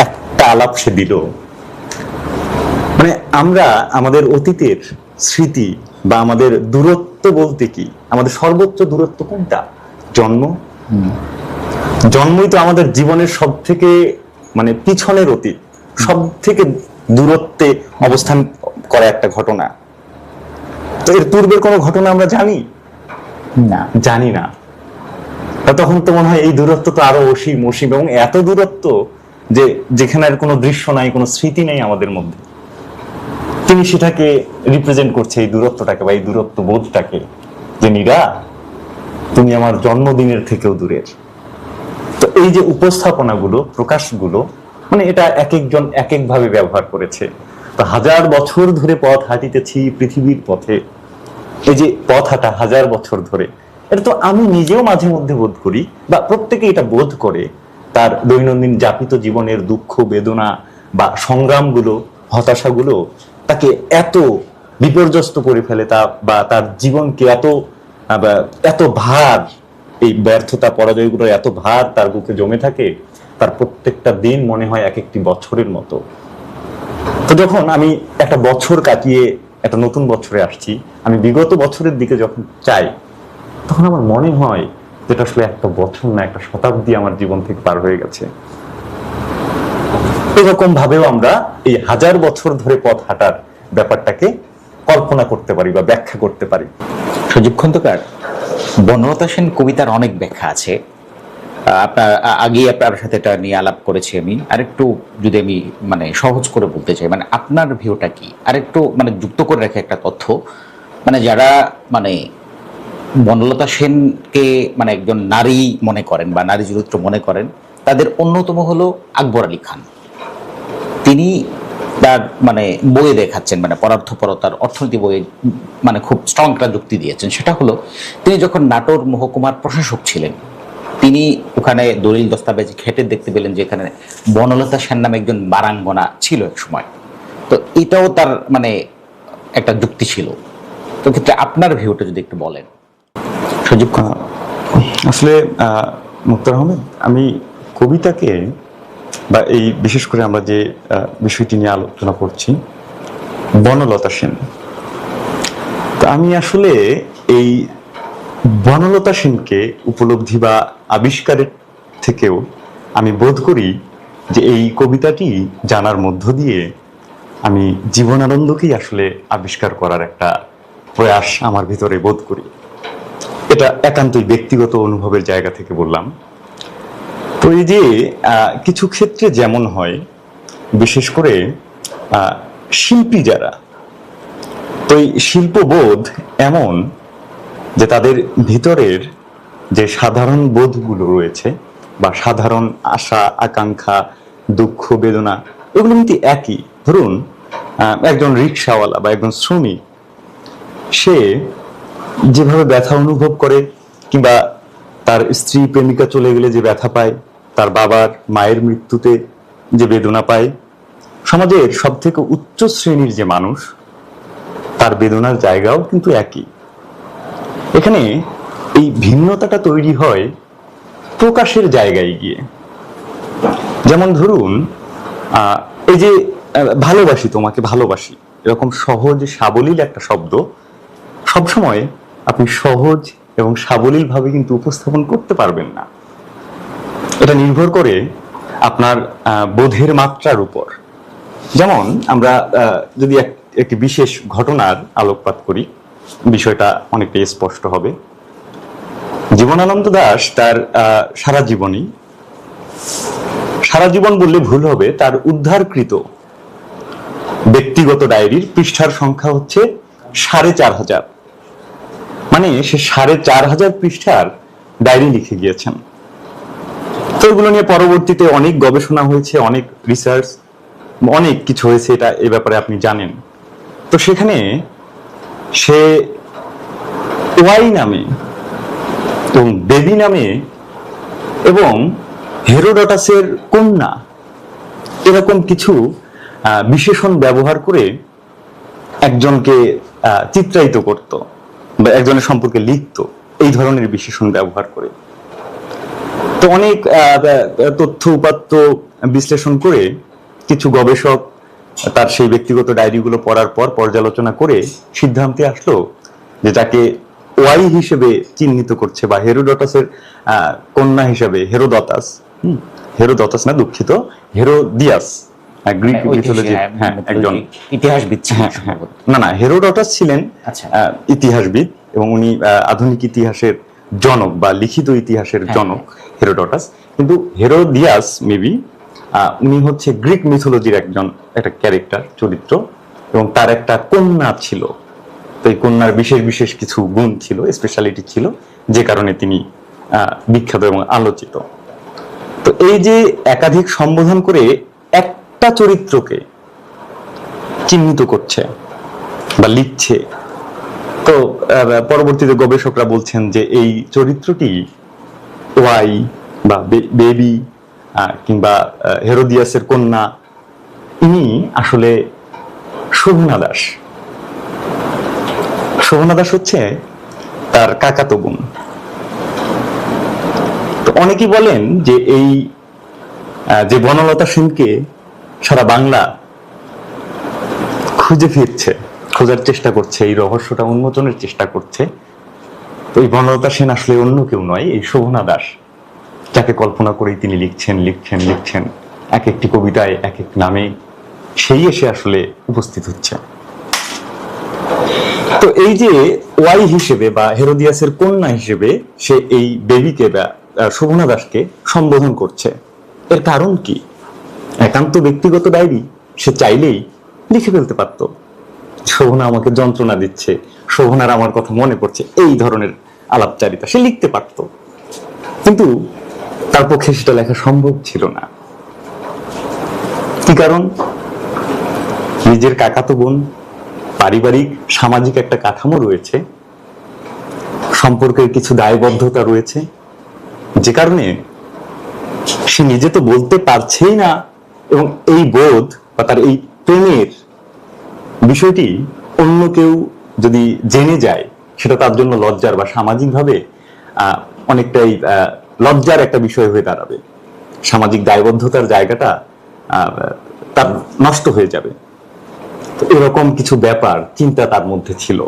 একটা আলাপ সে দিল। মানে আমরা আমাদের অতীতের স্মৃতি বা আমাদের দূরত্ব বলতে কি, আমাদের সর্বোচ্চ দূরত্ব কোনটা? জন্ম। জন্মই তো আমাদের জীবনের সব থেকে মানে পিছনের অতীত, সব থেকে দূরত্বে অবস্থান করা একটা ঘটনা। তো এর পূর্বের কোনো ঘটনা আমরা জানি না, জানি না। তখন তো মনে হয় এই দূরত্ব তো আরো অসীম অসীম, এবং এত দূরত্ব যে যেখানে আর কোনো দৃশ্য নাই, কোনো স্মৃতি নেই আমাদের মধ্যে। তিনি সেটাকে রিপ্রেজেন্ট করছে, এই দূরত্বটাকে বা এই দূরত্ব বোধটাকে, যে নীরা তুমি আমার জন্মদিনের থেকেও দূরের। তো এই যে উপস্থাপনাগুলো, প্রকাশগুলো, মানে এটা এক একজন এক এক ভাবে ব্যবহার করেছে। তো 1000 বছর ধরে পথ হাঁটিতেছি পৃথিবীর পথে, এই যে পথ হাঁটা 1000 বছর ধরে, এটা তো আমি নিজেও মাঝে মধ্যে বোধ করি, বা প্রত্যেকে এটা বোধ করে, তার দৈনন্দিন যাপিত জীবনের দুঃখ, বেদনা বা সংগ্রামগুলো, হতাশাগুলো তাকে এত বিপর্যস্ত করে ফেলে, বা তার জীবনকে এত বা এত ভার, এই ব্যর্থতা পরাজয়গুলো এত ভার তার বুকে জমে থাকে, তার প্রত্যেকটা দিন মনে হয় এক একটি বছরের মতো। তো যখন আমি একটা বছর কাটিয়ে একটা নতুন বছরে আসছি, আমি বিগত বছরের দিকে যখন চাই, তখন আমার মনে হয় যেটা আসলে একটা বছর না, একটা শতাব্দী আমার জীবন থেকে পার হয়ে গেছে। এরকম ভাবেও আমরা এই 1000 বছর ধরে পথ হাঁটার ব্যাপারটাকে কল্পনা করতে পারি বা ব্যাখ্যা করতে পারি। সজীব খন্দকার, বনলতা সেন কবিতার অনেক ব্যাখ্যা আছে। আপনার আগেই আপনার সাথে এটা নিয়ে আলাপ করেছি আমি। আরেকটু যদি আমি মানে সহজ করে বলতে চাই, মানে আপনার ভিউটা কি, আরেকটু মানে যুক্ত করে রেখে একটা তথ্য, মানে যারা মানে বনলতা সেনকে মানে একজন নারী মনে করেন বা নারী চরিত্র মনে করেন, তাদের অন্যতম হলো আকবর আলী খান। তিনি তার মানে বইয়ে দেখাচ্ছেন, মানে পরার্থপরতার অর্থনীতি বইয়ে মানে খুব স্ট্রং একটা যুক্তি দিয়েছেন। সেটা হলো, তিনি যখন নাটোর মহকুমার প্রশাসক ছিলেন, তিনি ওখানে দলিল দস্তাবেজ ঘেটে দেখতে পেলেন যে এখানে বনলতা সেন নামে একজন বারাঙ্গনা ছিল এক সময়। তো এটাও তার মানে একটা যুক্তি ছিল। তো ক্ষেত্রে আপনার ভিউটা যদি একটু বলেন। সজীব খান, আসলে মুক্তার আহমেদ, আমি কবিতাকে বা এই বিশেষ করে আমরা যে বিষয়টি নিয়ে আলোচনা করছি, বনলতা সেন, তো আমি আসলে এই বনলতা সেনকে উপলব্ধি বা আবিষ্কারের থেকেও আমি বোধ করি যে এই কবিতাটি জানার মধ্য দিয়ে আমি জীবনানন্দকেই আসলে আবিষ্কার করার একটা প্রয়াস আমার ভিতরে বোধ করি। এটা একান্তই ব্যক্তিগত অনুভবের জায়গা থেকে বললাম। তো এই যে কিছু ক্ষেত্রে যেমন হয়, বিশেষ করে শিল্পী যারা, তো এই শিল্পবোধ এমন যে তাদের ভিতরের যে সাধারণ বোধগুলো রয়েছে বা সাধারণ আশা আকাঙ্ক্ষা দুঃখ বেদনা, এগুলো কিন্তু একই। ধরুন একজন রিক্সাওয়ালা বা একজন শ্রমিক, সে যেভাবে ব্যথা অনুভব করে, কিংবা তার স্ত্রী প্রেমিকা চলে গেলে যে ব্যথা পায়, তার বাবার মায়ের মৃত্যুতে যে বেদনা পায়, সমাজের সব থেকে উচ্চ শ্রেণীর যে মানুষ, তার বেদনার জায়গাও কিন্তু একই। এখানে এই ভিন্নতাটা তৈরি হয় প্রকাশের জায়গায় গিয়ে। যেমন ধরুন এই যে ভালোবাসি তোমাকে ভালোবাসি, এরকম সহজ সাবলীল একটা শব্দ সবসময় আপনি সহজ এবং সাবলীল ভাবে কিন্তু উপস্থাপন করতে পারবেন না। এটা নির্ভর করে আপনার বোধের মাত্রার উপর। যেমন আমরা যদি একটি বিশেষ ঘটনার আলোকপাত করি, বিষয়টা অনেকটা স্পষ্ট হবে। জীবনানন্দ দাশ তার সারা জীবন বললে ভুল হবে, তার উদ্ধারকৃত ব্যক্তিগত ডায়েরির পৃষ্ঠার সংখ্যা হচ্ছে 4500। মানে সে 4500 পৃষ্ঠার ডায়েরি লিখে গিয়েছেন। তো এগুলো নিয়ে পরবর্তীতে অনেক গবেষণা হয়েছে, অনেক রিসার্চ, অনেক কিছু হয়েছে, এটা এই ব্যাপারে আপনি জানেন। তো সেখানে সে ওয়াই নামে এবং বেবি নামে এবং হেরোডটাসের কন্যা, এরকম কিছু বিশেষণ ব্যবহার করে একজনকে চিত্রায়িত করত বা একজনের সম্পর্কে লিখত, এই ধরনের বিশেষণ ব্যবহার করে। তো অনেক তথ্য উপাত্ত বিশ্লেষণ করে কিছু গবেষক তার সেই ব্যক্তিগত ডায়েরিগুলো পড়ার পর পর্যালোচনা করে সিদ্ধান্তে আসলো যে তাকে ওয়াই হিসেবে চিহ্নিত করছে বা হেরোডটাসের কন্যা হিসেবে হেরোদতাস না, দুঃখিত, হেরোদিয়াস, গ্রিক মিথোলজি, একজন ইতিহাসবিদ ছিলেন। না, হেরোডটাস ছিলেন ইতিহাসবিদ এবং উনি আধুনিক ইতিহাসের জনক বা লিখিত ইতিহাসের জনক হেরোডটাস। কিন্তু হেরোদিয়াস মেবি উনি হচ্ছে গ্রিক মিথোলজির একটা ক্যারেক্টার, চরিত্র, এবং তার একটা কন্যা ছিল। তো এই কন্যার বিশেষ বিশেষ কিছু গুণ ছিল, স্পেশালিটি ছিল, যে কারণে তিনি বিখ্যাত এবং আলোচিত। তো এই যে একাধিক সম্বোধন করে একটা চরিত্রকে চিহ্নিত করছে বা লিখছে, তো পরবর্তীতে গবেষকরা বলছেন যে এই চরিত্রটি ওয়াই বা বেবি কিংবা হেরোদিয়াসের কন্যা, ইনি আসলে শোভনা দাস। শোভনা দাস হচ্ছে তার কাকাতো বোন। তো অনেকেই বলেন যে এই যে বনলতা সেনকে সারা বাংলা খুঁজে ফিরছে, খোঁজার চেষ্টা করছে, এই রহস্যটা উন্মোচনের চেষ্টা করছে, তো এই বনলতা সেন আসলে অন্য কেউ নয়, এই শোভনা দাস, যাকে কল্পনা করেই তিনি লিখছেন এক একটি কবিতায় এক এক নামে সেই এসে আসলে উপস্থিত হচ্ছে। তো এই যে ওয়াই হিসেবে বা হেরোদিয়াসের কন্যা হিসেবে সে এই বেবিকে বা শোভনা দাসকে সম্বোধন করছে, এর কারণ কি? একান্ত ব্যক্তিগত ডায়েরি, সে চাইলেই লিখে ফেলতে পারতো শোভনা আমাকে যন্ত্রণা দিচ্ছে, শোভনার আমার কথা মনে পড়ছে, এই ধরনের আলাপচারিতা সে লিখতে পারতো, কিন্তু তার পক্ষে সেটা লেখা সম্ভব ছিল না। কি কারণ? নিজের কাকাতো বোন, পারিবারিক সামাজিক একটা কাঠামো রয়েছে, সম্পর্কের কিছু দায়বদ্ধতা রয়েছে, যে কারণে সে নিজে তো বলতে পারছেই না, এবং এই বোধ বা তার এই প্রেমের বিষয়টি অন্য কেউ যদি জেনে যায়, সেটা তার জন্য লজ্জার বা সামাজিকভাবে অনেকটাই লজ্জার একটা বিষয় হয়ে দাঁড়াবে। সামাজিক দায়বদ্ধতার জায়গাটা তার নষ্ট হয়ে যাবে। তো এরকম কিছু ব্যাপার চিন্তা তার মধ্যে ছিল,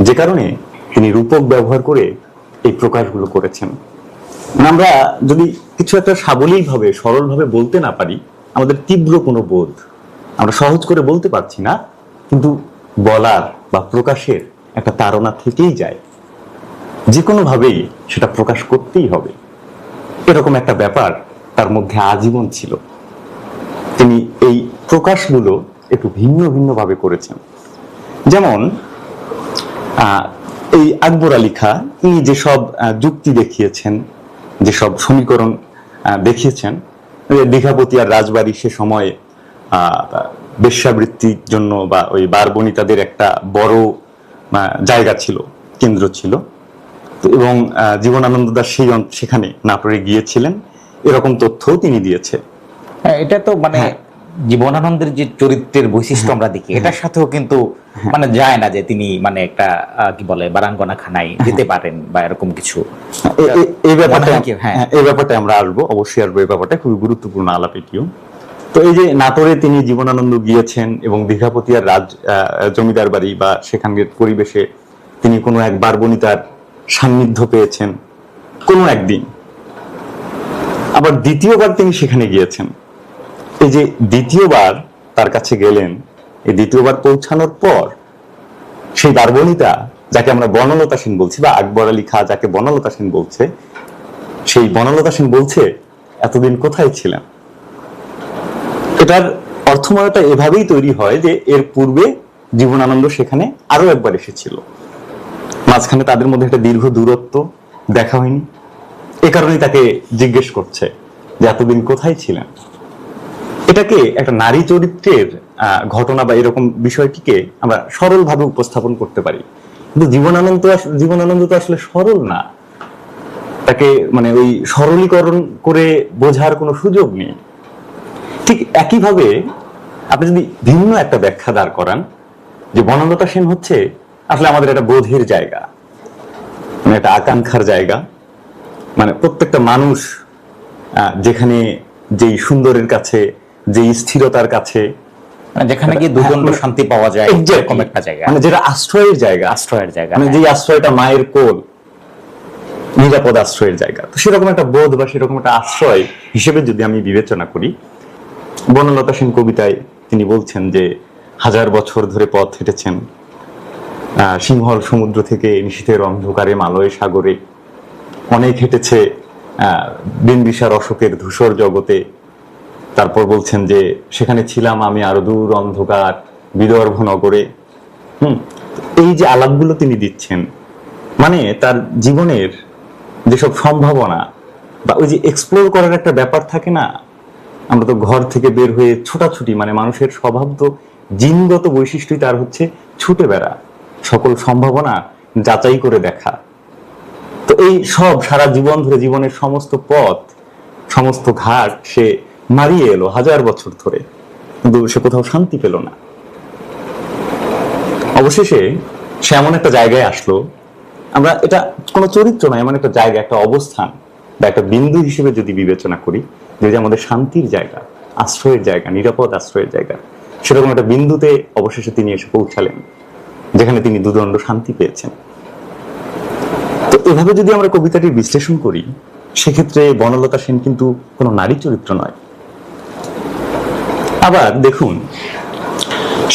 যে কারণে তিনি রূপক ব্যবহার করে এই প্রকাশগুলো করেছেন। আমরা যদি কিছু একটা সাবলীলভাবে সরলভাবে বলতে না পারি, আমাদের তীব্র কোনো বোধ আমরা সহজ করে বলতে পারছি না, কিন্তু বলার বা প্রকাশের একটা তাড়না থেকেই যায়, যে কোনো ভাবেই সেটা প্রকাশ করতেই হবে, এরকম একটা ব্যাপার তার মধ্যে আজীবন ছিল। তিনি এই প্রকাশগুলো একটু ভিন্ন ভিন্ন ভাবে করেছেন। যেমন এই আকবর আলী খাঁ, তিনি যেসব যুক্তি দেখিয়েছেন, যেসব সমীকরণ দেখিয়েছেন, দীঘাপতি আর রাজবাড়ি সে সময় বেশ্যাবৃত্তির জন্য বা ওই বার বনিতাদের একটা বড় জায়গা ছিল, কেন্দ্র ছিল, এবং জীবনানন্দ দাশ সেখানে নাটোরে গিয়েছিলেন, এরকম তথ্যও তিনি দিয়েছে। এটা তো মানে জীবনানন্দের যে চরিত্রের বৈশিষ্ট্য আমরা দেখি, এটার সাথেও কিন্তু মানে যায় না যে তিনি মানে একটা কি বলে বারাঙ্গনা খানায় যেতে পারেন বা এরকম কিছু। এই ব্যাপারটা আমরা আসবো, অবশ্যই আসবো, এই ব্যাপারটা খুবই গুরুত্বপূর্ণ আলাপ এটিও। তো এই যে নাটোরে তিনি জীবনানন্দ গিয়েছেন এবং দীঘাপতি আর জমিদার বাড়ি বা সেখানকার পরিবেশে তিনি কোনো এক বারবনিতার সান্নিধ্য পেয়েছেন কোনো একদিন, আবার দ্বিতীয়বার তিনি সেখানে গিয়েছেন। এই যে দ্বিতীয়বার তার কাছে গেলেন, এই দ্বিতীয়বার পৌঁছানোর পর সেই বারবনিতা, যাকে আমরা বনলতা সেন বলছি, বা আকবর আলী খাঁ যাকে বনলতা সেন বলছে, সেই বনলতা সেন বলছে, এতদিন কোথায় ছিলেন? এটার অর্থময়তা এভাবেই তৈরি হয় যে এর পূর্বে জীবনানন্দ সেখানে আরো একবার এসেছিল, মাঝখানে তাদের মধ্যে একটা দীর্ঘ দূরত্ব, দেখা হয়নি, এ কারণেই তাকে জিজ্ঞেস করছে যে এতদিন কোথায় ছিলেন। এটাকে একটা নারী চরিত্রের ঘটনা বা এরকম বিষয়টিকে আমরা সরলভাবে উপস্থাপন করতে পারি, কিন্তু জীবনানন্দ তো আসলে সরল না, তাকে মানে ওই সরলীকরণ করে বোঝার কোনো সুযোগ নেই। ঠিক একইভাবে আপনি যদি ভিন্ন একটা ব্যাখ্যা দাঁড় করান যে বনলতা সেন হচ্ছে আসলে আমাদের একটা বোধের জায়গা, মানে একটা আকাঙ্ক্ষার জায়গা, মানে প্রত্যেকটা মানুষ যেখানে যেই সুন্দরের কাছে, যেই স্থিরতার কাছে, যেখানে গিয়ে দুদণ্ড শান্তি পাওয়া যায়, এরকম একটা জায়গা, মানে যেটা আশ্রয়ের জায়গা, মানে যে আশ্রয়টা মায়ের কোল, নিরাপদ আশ্রয়ের জায়গা। তো সেরকম একটা বোধ বা সেরকম একটা আশ্রয় হিসেবে যদি আমি বিবেচনা করি, বনলতা সেন কবিতায় তিনি বলছেন যে 1000 বছর ধরে পথ হেঁটেছেন, সিংহল সমুদ্র থেকে নিশীথের অন্ধকারে মালয় সাগরে, অনেক হেঁটেছে বিম্বিসার অশোকের ধূসর জগতে। তারপর বলছেন যে সেখানে ছিলাম আমি আরো দূর অন্ধকার বিদর্ভ নগরে। এই যে আলাপগুলো তিনি দিচ্ছেন, মানে তার জীবনের যেসব সম্ভাবনা বা ওই যে এক্সপ্লোর করার একটা ব্যাপার থাকে না, আমরা তো ঘর থেকে বের হয়ে ছোটাছুটি, মানে মানুষের স্বভাব তো জিনগত বৈশিষ্ট্যই তার হচ্ছে ছুটে বেড়া, সকল সম্ভাবনা যাচাই করে দেখা। তো এই সব সারা জীবন ধরে জীবনের সমস্ত পথ, সমস্ত ঘাট সে মারিয়ে এলো 1000 বছর ধরে, কিন্তু সে কোথাও শান্তি পেল না। অবশেষে সে এমন একটা জায়গায় আসলো আমরা এটা কোনো চরিত্র নয়, এমন একটা জায়গা, একটা অবস্থান বা একটা বিন্দু হিসেবে যদি বিবেচনা করি, যদি আমাদের শান্তির জায়গা, আশ্রয়ের জায়গা, নিরাপদ আশ্রয়ের জায়গা, সেরকম একটা বিন্দুতে অবশেষে তিনি এসে পৌঁছালেন, যেখানে তিনি দুদণ্ড শান্তি পেয়েছেন। তো এভাবে যদি আমরা কবিতাটির বিশ্লেষণ করি, সেক্ষেত্রে বনলতা সেন কিন্তু কোনো নারী চরিত্র নয়। আবার দেখুন,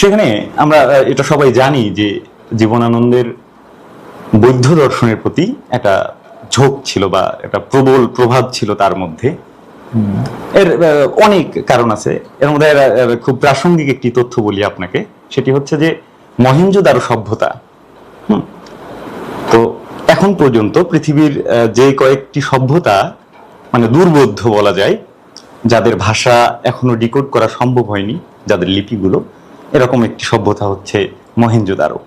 সেখানে আমরা এটা সবাই জানি যে জীবনানন্দের বৌদ্ধ দর্শনের প্রতি একটা ঝোঁক ছিল বা একটা প্রবল প্রভাব ছিল তার মধ্যে। এর অনেক কারণ আছে, এর মধ্যে খুব প্রাসঙ্গিক একটি তথ্য বলি আপনাকে, সেটি হচ্ছে যে মহেঞ্জোদারো সভ্যতা। তো এখন পর্যন্ত পৃথিবীর যে কয়েকটি সভ্যতা মানে দুর্বোধ্য বলা যায়, যাদের ভাষা এখনো ডিকোড করা সম্ভব হয়নি, যাদের লিপিগুলো, এরকম একটি সভ্যতা হচ্ছে মহেঞ্জোদারো।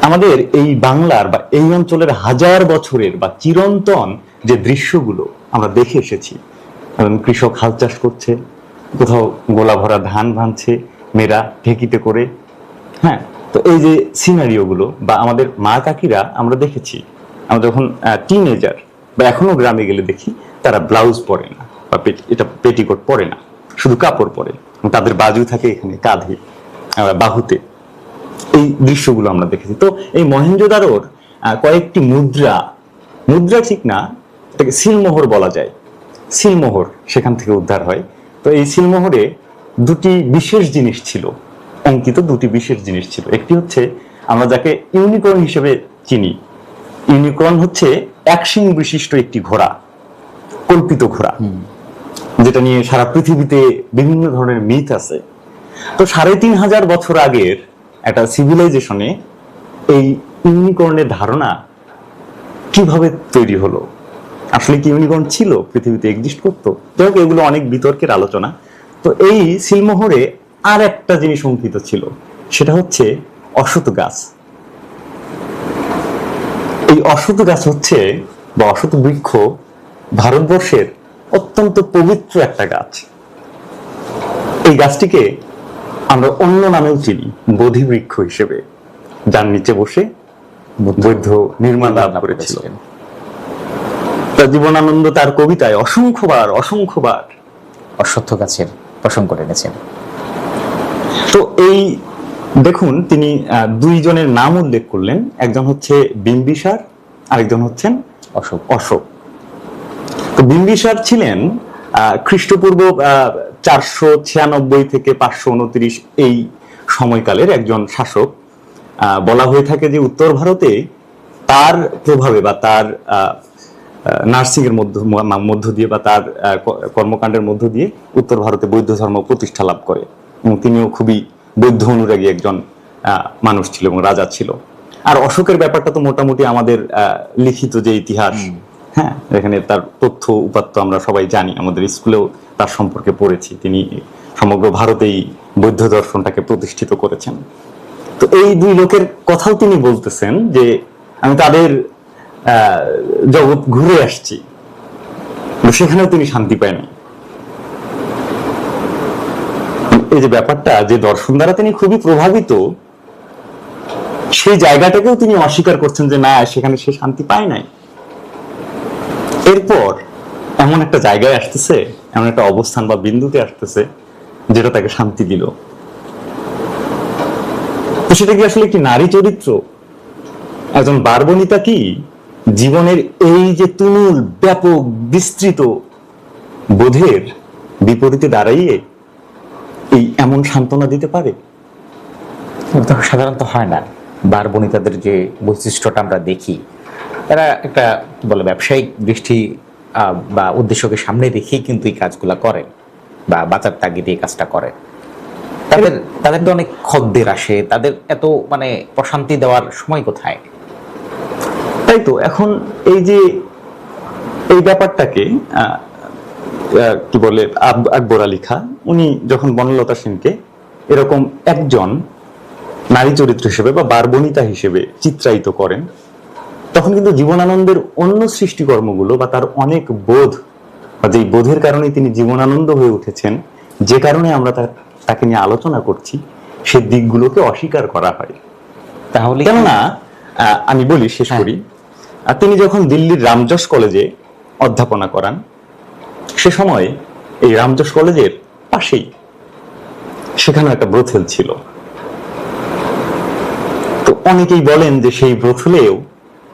আমাদের এই বাংলার বা এই অঞ্চলের হাজার বছরের বা চিরন্তন যে দৃশ্যগুলো আমরা দেখে এসেছি, কৃষক হাল চাষ করছে, কোথাও গোলা ভরা ধান ভাঙছে, মেয়েরা ঢেকিতে করে, হ্যাঁ, তো এই যে সিনারিও গুলো বা আমাদের মা কাকিরা আমরা দেখেছি, আমরা যখন টিনেজার বা এখনো গ্রামে গেলে দেখি তারা ব্লাউজ পরে না বা এটা পেটিকোট পরে না, শুধু কাপড় পরে, তাদের বাজু থাকে এখানে কাঁধে, বাহুতে। এই দৃশ্যগুলো আমরা দেখেছি। তো এই মহেঞ্জোদারোর কয়েকটি মুদ্রা, মুদ্রা ঠিক না, এটাকে সিলমোহর বলা যায়, সিলমোহর সেখান থেকে উদ্ধার হয়। তো এই সিলমোহরে দুটি বিশেষ জিনিস ছিল অঙ্কিত, দুটি বিশেষ জিনিস ছিল। একটি হচ্ছে আমরা যাকে ইউনিকর্ন হিসেবে চিনি, ইউনিকর্ন হচ্ছে এক শিং বিশিষ্ট একটি ঘোড়া, কল্পিত ঘোড়া, যেটা নিয়ে সারা পৃথিবীতে বিভিন্ন ধরনের মিথ আছে। তো 3500 বছর আগের একটা সিভিলাইজেশনে এই ইউনিকর্নের ধারণা কিভাবে তৈরি হলো, আসলে কি ইউনিকর্ন ছিল, পৃথিবীতে এক্সিস্ট করতো, যাই হোক এগুলো অনেক বিতর্কের আলোচনা। তো এই সিলমোহরে আর একটা জিনিস অঙ্কিত ছিল, সেটা হচ্ছে অশ্বত্থ গাছ। এই অশ্বত্থ গাছ হচ্ছে বা অশ্বত্থ বৃক্ষ ভারতবর্ষের অত্যন্ত পবিত্র একটা গাছ। এই গাছটিকে আমরা অন্য নামেও চিনি, বোধি বৃক্ষ হিসেবে, যার নিচে বসে বৌদ্ধ নির্মাণ লাভ করেছিল। জীবনানন্দ তার কবিতায় অসংখ্যবার অশ্বত্থ গাছের প্রসঙ্গ করে এনেছেন। তো এই দেখুন, তিনি দুইজনের নাম উল্লেখ করলেন, একজন হচ্ছে বিম্বিসার, আরেকজন হচ্ছেন অশোক। তো বিম্বিসার ছিলেন খ্রিস্টপূর্ব 496 থেকে 529 এই সময়কালের একজন শাসক। বলা হয়ে থাকে যে উত্তর ভারতে তার প্রভাবে বা তার নার্সিং এর মধ্য দিয়ে বা তার কর্মকাণ্ডের মধ্য দিয়ে উত্তর ভারতে বৌদ্ধ ধর্ম প্রতিষ্ঠা লাভ করে, এবং তিনিও খুবই বৌদ্ধ অনুরাগী একজন মানুষ ছিল এবং রাজা ছিল। আর অশোকের ব্যাপারটা তো মোটামুটি আমাদের লিখিত যে ইতিহাস, হ্যাঁ, এখানে তার তথ্য উপাত্ত আমরা সবাই জানি, আমাদের স্কুলেও তার সম্পর্কে পড়েছি। তিনি সমগ্র ভারতেই বৌদ্ধ দর্শনটাকে প্রতিষ্ঠিত করেছেন। তো এই দুই লোকের কথাও তিনি বলতেছেন যে আমি তাদের জগৎ ঘুরে আসছি, সেখানেও তিনি শান্তি পায়নি। এই যে ব্যাপারটা, যে দর্শন দ্বারা তিনি খুবই প্রভাবিত, সেই জায়গাটাকেও তিনি অস্বীকার করছেন যে না, সেখানে সে শান্তি পায় নাই। এরপর এমন একটা জায়গায় আসতেছে, এমন একটা অবস্থান বা বিন্দুতে আসতেছে যেটা তাকে শান্তি দিল। তো সেটা কি আসলে একটি নারী চরিত্র? একজন বারবনিতা কি জীবনের এই যে তুমুল ব্যাপক বিস্তৃত বোধের বিপরীতে দাঁড়াইয়ে এই এমন সান্ত্বনা দিতে পারে? সাধারণত হয় না। বারবনিতাদের যে বৈশিষ্ট্যটা আমরা দেখি, তারা একটা বলে ব্যবসায়িক দৃষ্টি বা উদ্দেশ্যকে সামনে রেখেই কিন্তু এই কাজগুলা করেন বা বাঁচার তাগিদে এই কাজটা করেন। তাদের তো অনেক খদ্দের আসে, তাদের এত মানে প্রশান্তি দেওয়ার সময় কোথায়? তাই তো এখন এই যে এই ব্যাপারটাকে কি বলে আকবর আলী খাঁ, উনি যখন বনলতা সেনকে এরকম একজন নারী চরিত্র হিসেবে বা বারবনিতা হিসেবে চিত্রায়িত করেন, তখন কিন্তু জীবনানন্দের অন্য সৃষ্টিকর্মগুলো বা তার অনেক বোধ বা যেই বোধের কারণে তিনি জীবনানন্দ হয়ে উঠেছেন, যে কারণে আমরা তাকে নিয়ে আলোচনা করছি, সে দিকগুলোকে অস্বীকার করা হয়। তাহলে কেননা আমি বলি, শেষ করি। তিনি যখন দিল্লির রামজশ কলেজে অধ্যাপনা করান, সে সময় এই রামজশ কলেজের পাশেই সেখানে একটা ব্রথেল ছিল। তো অনেকেই বলেন যে সেই ব্রথেলেও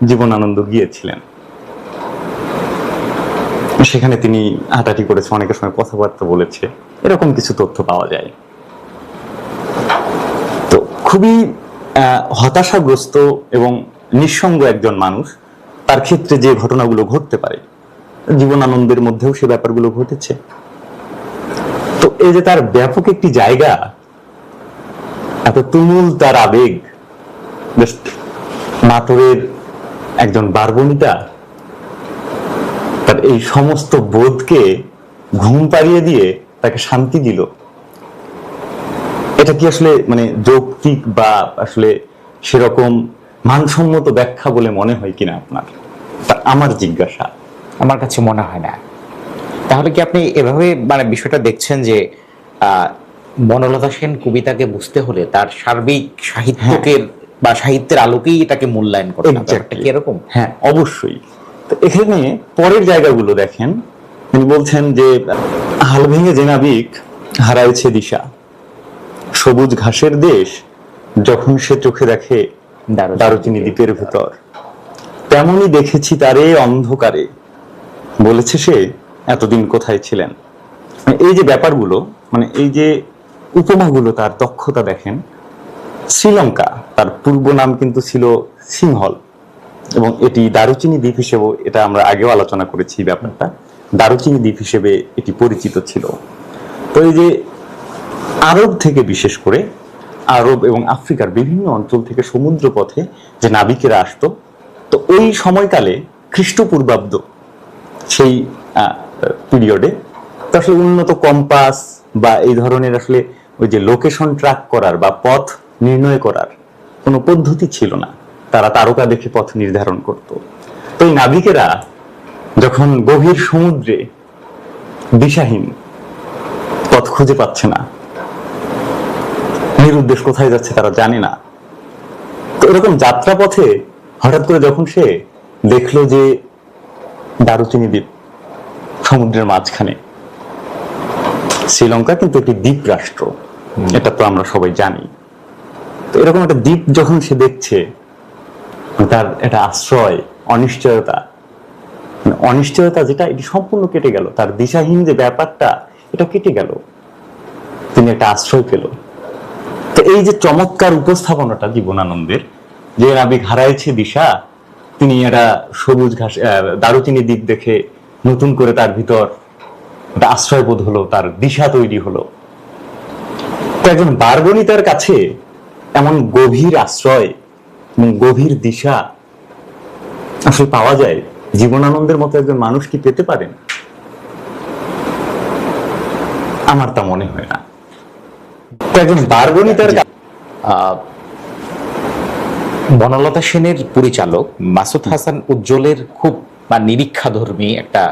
জীবনানন্দ গিয়েছিলেন, সেখানে তিনি হাঁটাহাঁটি করেছে, অনেকের সঙ্গে কথাবার্তা বলেছে, এরকম কিছু তথ্য পাওয়া যায়। তো খুবই হতাশাগ্রস্ত এবং নিঃসঙ্গ একজন মানুষ, তার ক্ষেত্রে যে ঘটনাগুলো ঘটতে পারে, জীবনানন্দের মধ্যেও সে ব্যাপারগুলো ঘটেছে। তো এই যে তার ব্যাপক একটি জায়গা, এত তুমুল তার আবেগ, নাটোরের একজন বারবনিতা তার এই সমস্ত বোধকে ঘুম পাড়িয়ে দিয়ে তাকে শান্তি দিল। এটা কি আসলে মানে যৌক্তিক বা আসলে সেরকম মানসম্মত ব্যাখ্যা বলে মনে হয় কিনা আপনার? আমার জিজ্ঞাসা। আমার কাছে মনে হয় না। তাহলে কি আপনি এভাবে মানে বিষয়টা দেখছেন যে বনলতা সেন কবিতাকে বুঝতে হলে তার সার্বিক সাহিত্যকের বা সাহিত্যের আলোকেই এটাকে মূল্যায়ন করতে হবে, ব্যাপারটা কি এরকম? হ্যাঁ, অবশ্যই। তো এখানে পরের জায়গাগুলো দেখেন, তিনি বলছেন যে হাল ভেঙে যে নাবিক হারাইছে দিশা, সবুজ ঘাসের দেশ যখন সে চোখে দেখে দারুচিনি দ্বীপের ভেতর, তেমনই দেখেছি তারে অন্ধকারে, বলেছে সে এতদিন কোথায় ছিলেন। এই যে ব্যাপারগুলো, মানে এই যে উপমাগুলো, তার দক্ষতা দেখেন। শ্রীলঙ্কা, তার পূর্ব নাম কিন্তু ছিল সিংহল, এবং এটি দারুচিনি দ্বীপ হিসেবে, এটা আমরা আগেও আলোচনা করেছি ব্যাপারটা, দারুচিনি দ্বীপ হিসেবে এটি পরিচিত ছিল। তো এই যে আরব থেকে, বিশেষ করে আরব এবং আফ্রিকার বিভিন্ন অঞ্চল থেকে সমুদ্র পথে যে নাবিকেরা আসতো, তো ওই সময়কালে খ্রিস্টপূর্বাব্দ সেই পিরিয়ডে তো আসলে উন্নত কম্পাস বা এই ধরনের আসলে ওই যে লোকেশন ট্র্যাক করার বা পথ নির্ণয় করার কোনো পদ্ধতি ছিল না। তারা তারকা দেখে পথ নির্ধারণ করত। তো এই নাবিকেরা যখন গভীর সমুদ্রে দিশাহীন, পথ খুঁজে পাচ্ছে না, নিরুদ্দেশ কোথায় যাচ্ছে তারা জানে না, তো এরকম যাত্রাপথে হঠাৎ করে যখন সে দেখলো যে দারুচিনি দ্বীপ সমুদ্রের মাঝখানে, শ্রীলঙ্কা কিন্তু একটি দ্বীপ রাষ্ট্র, এটা তো আমরা সবাই জানি। তো এরকম একটা দ্বীপ যখন সে দেখছে, তার একটা আশ্রয়, অনিশ্চয়তা, অনিশ্চয়তা যেটা, এটি সম্পূর্ণ কেটে গেল। তার দিশাহীন যে ব্যাপারটা, এটা কেটে গেল, তিনি একটা আশ্রয় পেল। তো এই যে চমৎকার উপস্থাপনাটা জীবনানন্দের, যে নাবিক হারাইছে দিশা, তিনি একটা সবুজ ঘাস, দারুচিনি দ্বীপ দেখে নতুন করে তার ভিতর একটা আশ্রয়বোধ হলো, তার দিশা তৈরি হলো। তো একজন বারবনিতার কাছে এমন গভীর আশ্রয় এবং গভীর দিশা আসলে পাওয়া যায়, জীবনানন্দের মতো একজন মানুষ কি পেতে পারেন? আমার তা মনে হয় না। তো একজন বারবনিতার বনলতা সেনের পরিচালক মাসুদ হাসান উজ্জ্বলের খুব নিরীক্ষাধর্মী একটা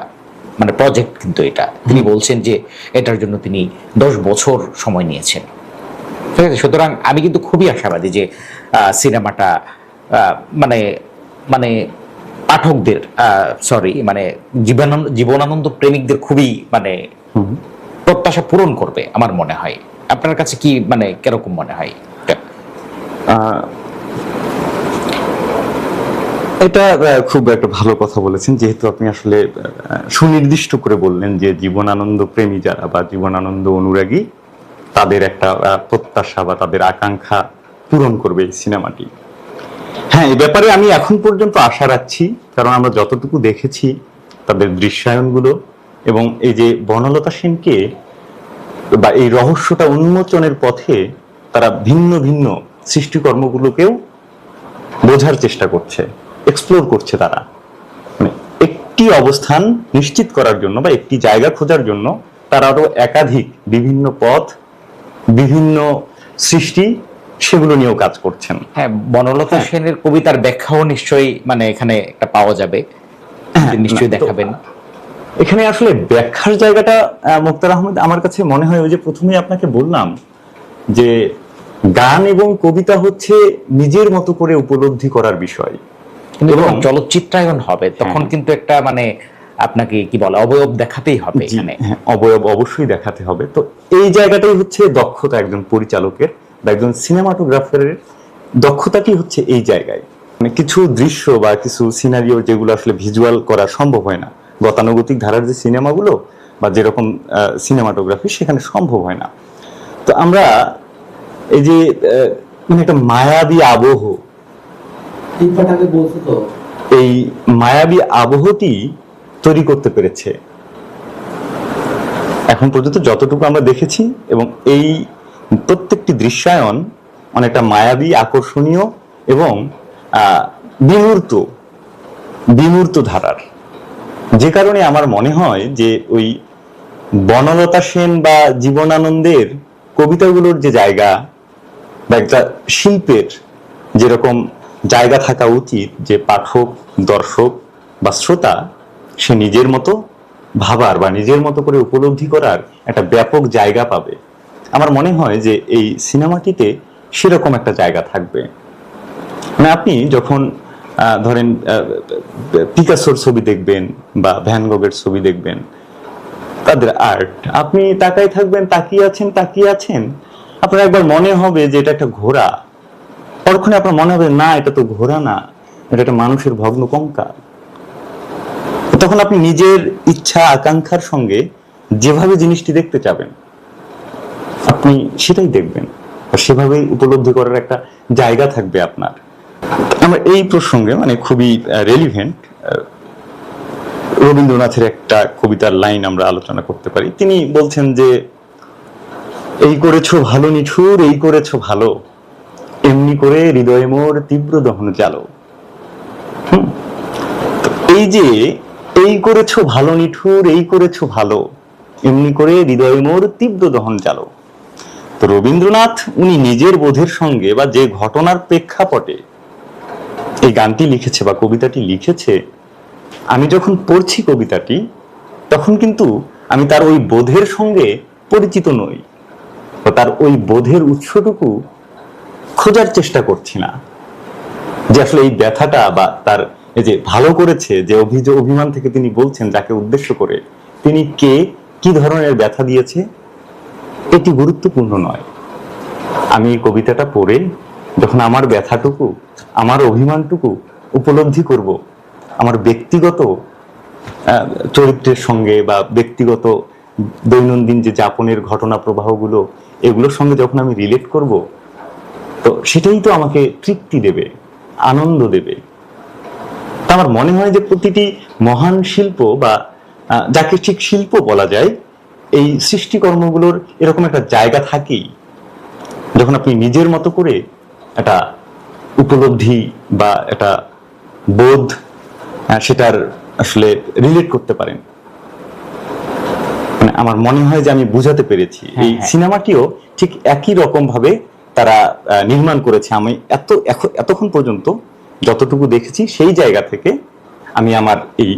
মানে প্রজেক্ট কিন্তু এটা। তিনি বলছেন যে এটার জন্য তিনি 10 বছর সময় নিয়েছেন, ঠিক আছে? সুতরাং আমি কিন্তু খুবই আশাবাদী যে সিনেমাটা মানে মানে পাঠকদের মানে জীবনানন্দ প্রেমিকদের খুবই মানে প্রত্যাশা পূরণ করবে আমার মনে হয়। আপনার কাছে কি মানে কিরকম মনে হয়? এটা খুব একটা ভালো কথা বলেছেন, যেহেতু আপনি আসলে সুনির্দিষ্ট করে বললেন যে জীবনানন্দ প্রেমী যারা বা জীবনানন্দ অনুরাগী, তাদের একটা প্রত্যাশা বা তাদের আকাঙ্ক্ষা পূরণ করবে এই সিনেমাটি। হ্যাঁ, এই ব্যাপারে আমি এখন পর্যন্ত আশা রাখছি, কারণ আমরা যতটুকু দেখেছি তাদের দৃশ্যায়নগুলো, এবং এই যে বনলতা সেনকে বা এই রহস্যটা উন্মোচনের পথে তারা ভিন্ন ভিন্ন সৃষ্টিকর্মগুলোকেও বোঝার চেষ্টা করছে, এক্সপ্লোর করছে। তারা মানে একটি অবস্থান নিশ্চিত করার জন্য বা একটি জায়গা খোঁজার জন্য তারা আরো একাধিক বিভিন্ন পথ, বিভিন্ন সৃষ্টি, সেগুলো নিয়েও কাজ করছেন। হ্যাঁ, বনলতা সেনের কবিতার ব্যাখ্যাও নিশ্চয়ই মানে এখানে একটা পাওয়া যাবে, নিশ্চয়ই দেখাবেন। এখানে আসলে ব্যাখ্যার জায়গাটা মুক্তার আহমেদ, আমার কাছে মনে হয় ওই যে প্রথমেই আপনাকে বললাম যে গান এবং কবিতা হচ্ছে নিজের মতো করে উপলব্ধি করার বিষয়। কিন্তু এবং যখন চলচ্চিত্রায়ন হবে তখন কিন্তু একটা মানে আপনাকে কি বলে অবয়ব দেখাতেই হবে জি, এখানে। হ্যাঁ, অবয়ব অবশ্যই দেখাতে হবে। তো এই জায়গাটাই হচ্ছে দক্ষতা একজন পরিচালকের বা একজন সিনেমাটোগ্রাফারের দক্ষতাটি হচ্ছে এই জায়গায়। মানে কিছু দৃশ্য বা কিছু সিনারিও যেগুলো আসলে ভিজুয়াল করা সম্ভব হয় না, গতানুগতিক ধারার যে সিনেমাগুলো বা যেরকম সিনেমাটোগ্রাফি সেখানে সম্ভব হয় না। তো আমরা এই যে মানে একটা মায়াবী আবহ, এই মায়াবী আবহটি তৈরি করতে পেরেছে এখন পর্যন্ত যতটুকু আমরা দেখেছি। এবং এই প্রত্যেকটি দৃশ্যায়ন অনেকটা মায়াবী, আকর্ষণীয় এবং বিমূর্ত বিমূর্ত ধারার। যে কারণে আমার মনে হয় যে ওই বনলতা সেন বা জীবনানন্দের কবিতাগুলোর যে জায়গা বা একটা শিল্পের যেরকম জায়গা থাকা উচিত, যে পাঠক, দর্শক বা শ্রোতা সে নিজের মতো ভাবার বা নিজের মতো করে উপলব্ধি করার একটা ব্যাপক জায়গা পাবে, আমার মনে হয় যে এই সিনেমাটিতে সেরকম একটা জায়গা থাকবে। মানে আপনি যখন ধরেন পিকাসোর ছবি দেখবেন বা ভ্যান গগের ছবি দেখবেন, তাদের আর্ট, আপনি তাকিয়ে থাকবেন, তাকিয়ে আছেন, আপনার একবার মনে হবে যে এটা একটা ঘোড়া, পরক্ষণে আপনার মনে হবে না এটা তো ঘোড়া না, এটা একটা মানুষের ভগ্ন কঙ্কাল। তখন আপনি নিজের ইচ্ছা আকাঙ্ক্ষার সঙ্গে যেভাবে জিনিসটি দেখতে চাবেন আপনি সেটাই দেখবেন, আর সেভাবেই উপলব্ধি করার একটা জায়গা থাকবে আপনার। আমরা এই প্রসঙ্গে মানে খুবই রেলিভেন্ট রবীন্দ্রনাথের একটা কবিতার লাইন আমরা আলোচনা করতে পারি। তিনি বলছেন যে এই করেছো ভালো নিঠুর, এই করেছো ভালো, এমনি করে হৃদয়ে মোর তীব্র দহন জালো। এই যে এই করেছো ভালো নিঠুর, এই করেছো ভালো, এমনি করে হৃদয়ে মোর তীব্র দহন জালো। তো রবীন্দ্রনাথ উনি নিজের বোধের সঙ্গে বা যে ঘটনার প্রেক্ষাপটে এই গানটি লিখেছে বা কবিতাটি লিখেছে, আমি যখন পড়ছি কবিতাটি তখন কিন্তু আমি তার ওই বোধের সঙ্গে পরিচিত নই, তার ওই বোধের উৎসটুকু খোঁজার চেষ্টা করছি না, যে আসলে এই ব্যথাটা বা তার এই যে ভালো করেছে যে অভিমান থেকে তিনি বলছেন যাকে উদ্দেশ্য করে, তিনি কে, কি ধরনের ব্যথা দিয়েছে, এটি গুরুত্বপূর্ণ নয়। আমি এই কবিতাটা পড়ে যখন আমার ব্যথাটুকু, আমার অভিমানটুকু উপলব্ধি করব, আমার ব্যক্তিগত চরিত্রের সঙ্গে বা ব্যক্তিগত দৈনন্দিন যে যাপনের ঘটনা প্রবাহগুলো, এগুলোর সঙ্গে যখন আমি রিলেট করব, তো সেটাই তো আমাকে তৃপ্তি দেবে, আনন্দ দেবে। আমার মনে হয় যে প্রতিটি মহান শিল্প বা যাকে ঠিক শিল্প বলা যায়, এই সৃষ্টিকর্মগুলোর এরকম একটা জায়গা থাকেই, যখন আপনি নিজের মতো করে একটা উপলব্ধি বা একটা বোধ সেটার আসলে রিলেট করতে পারেন। মানে আমার মনে হয় যে আমি বুঝাতে পেরেছি। এই সিনেমাটিও ঠিক একই রকম ভাবে তারা নির্মাণ করেছে। আমি এতক্ষণ পর্যন্ত যতটুকু দেখেছি সেই জায়গা থেকে আমি আমার এই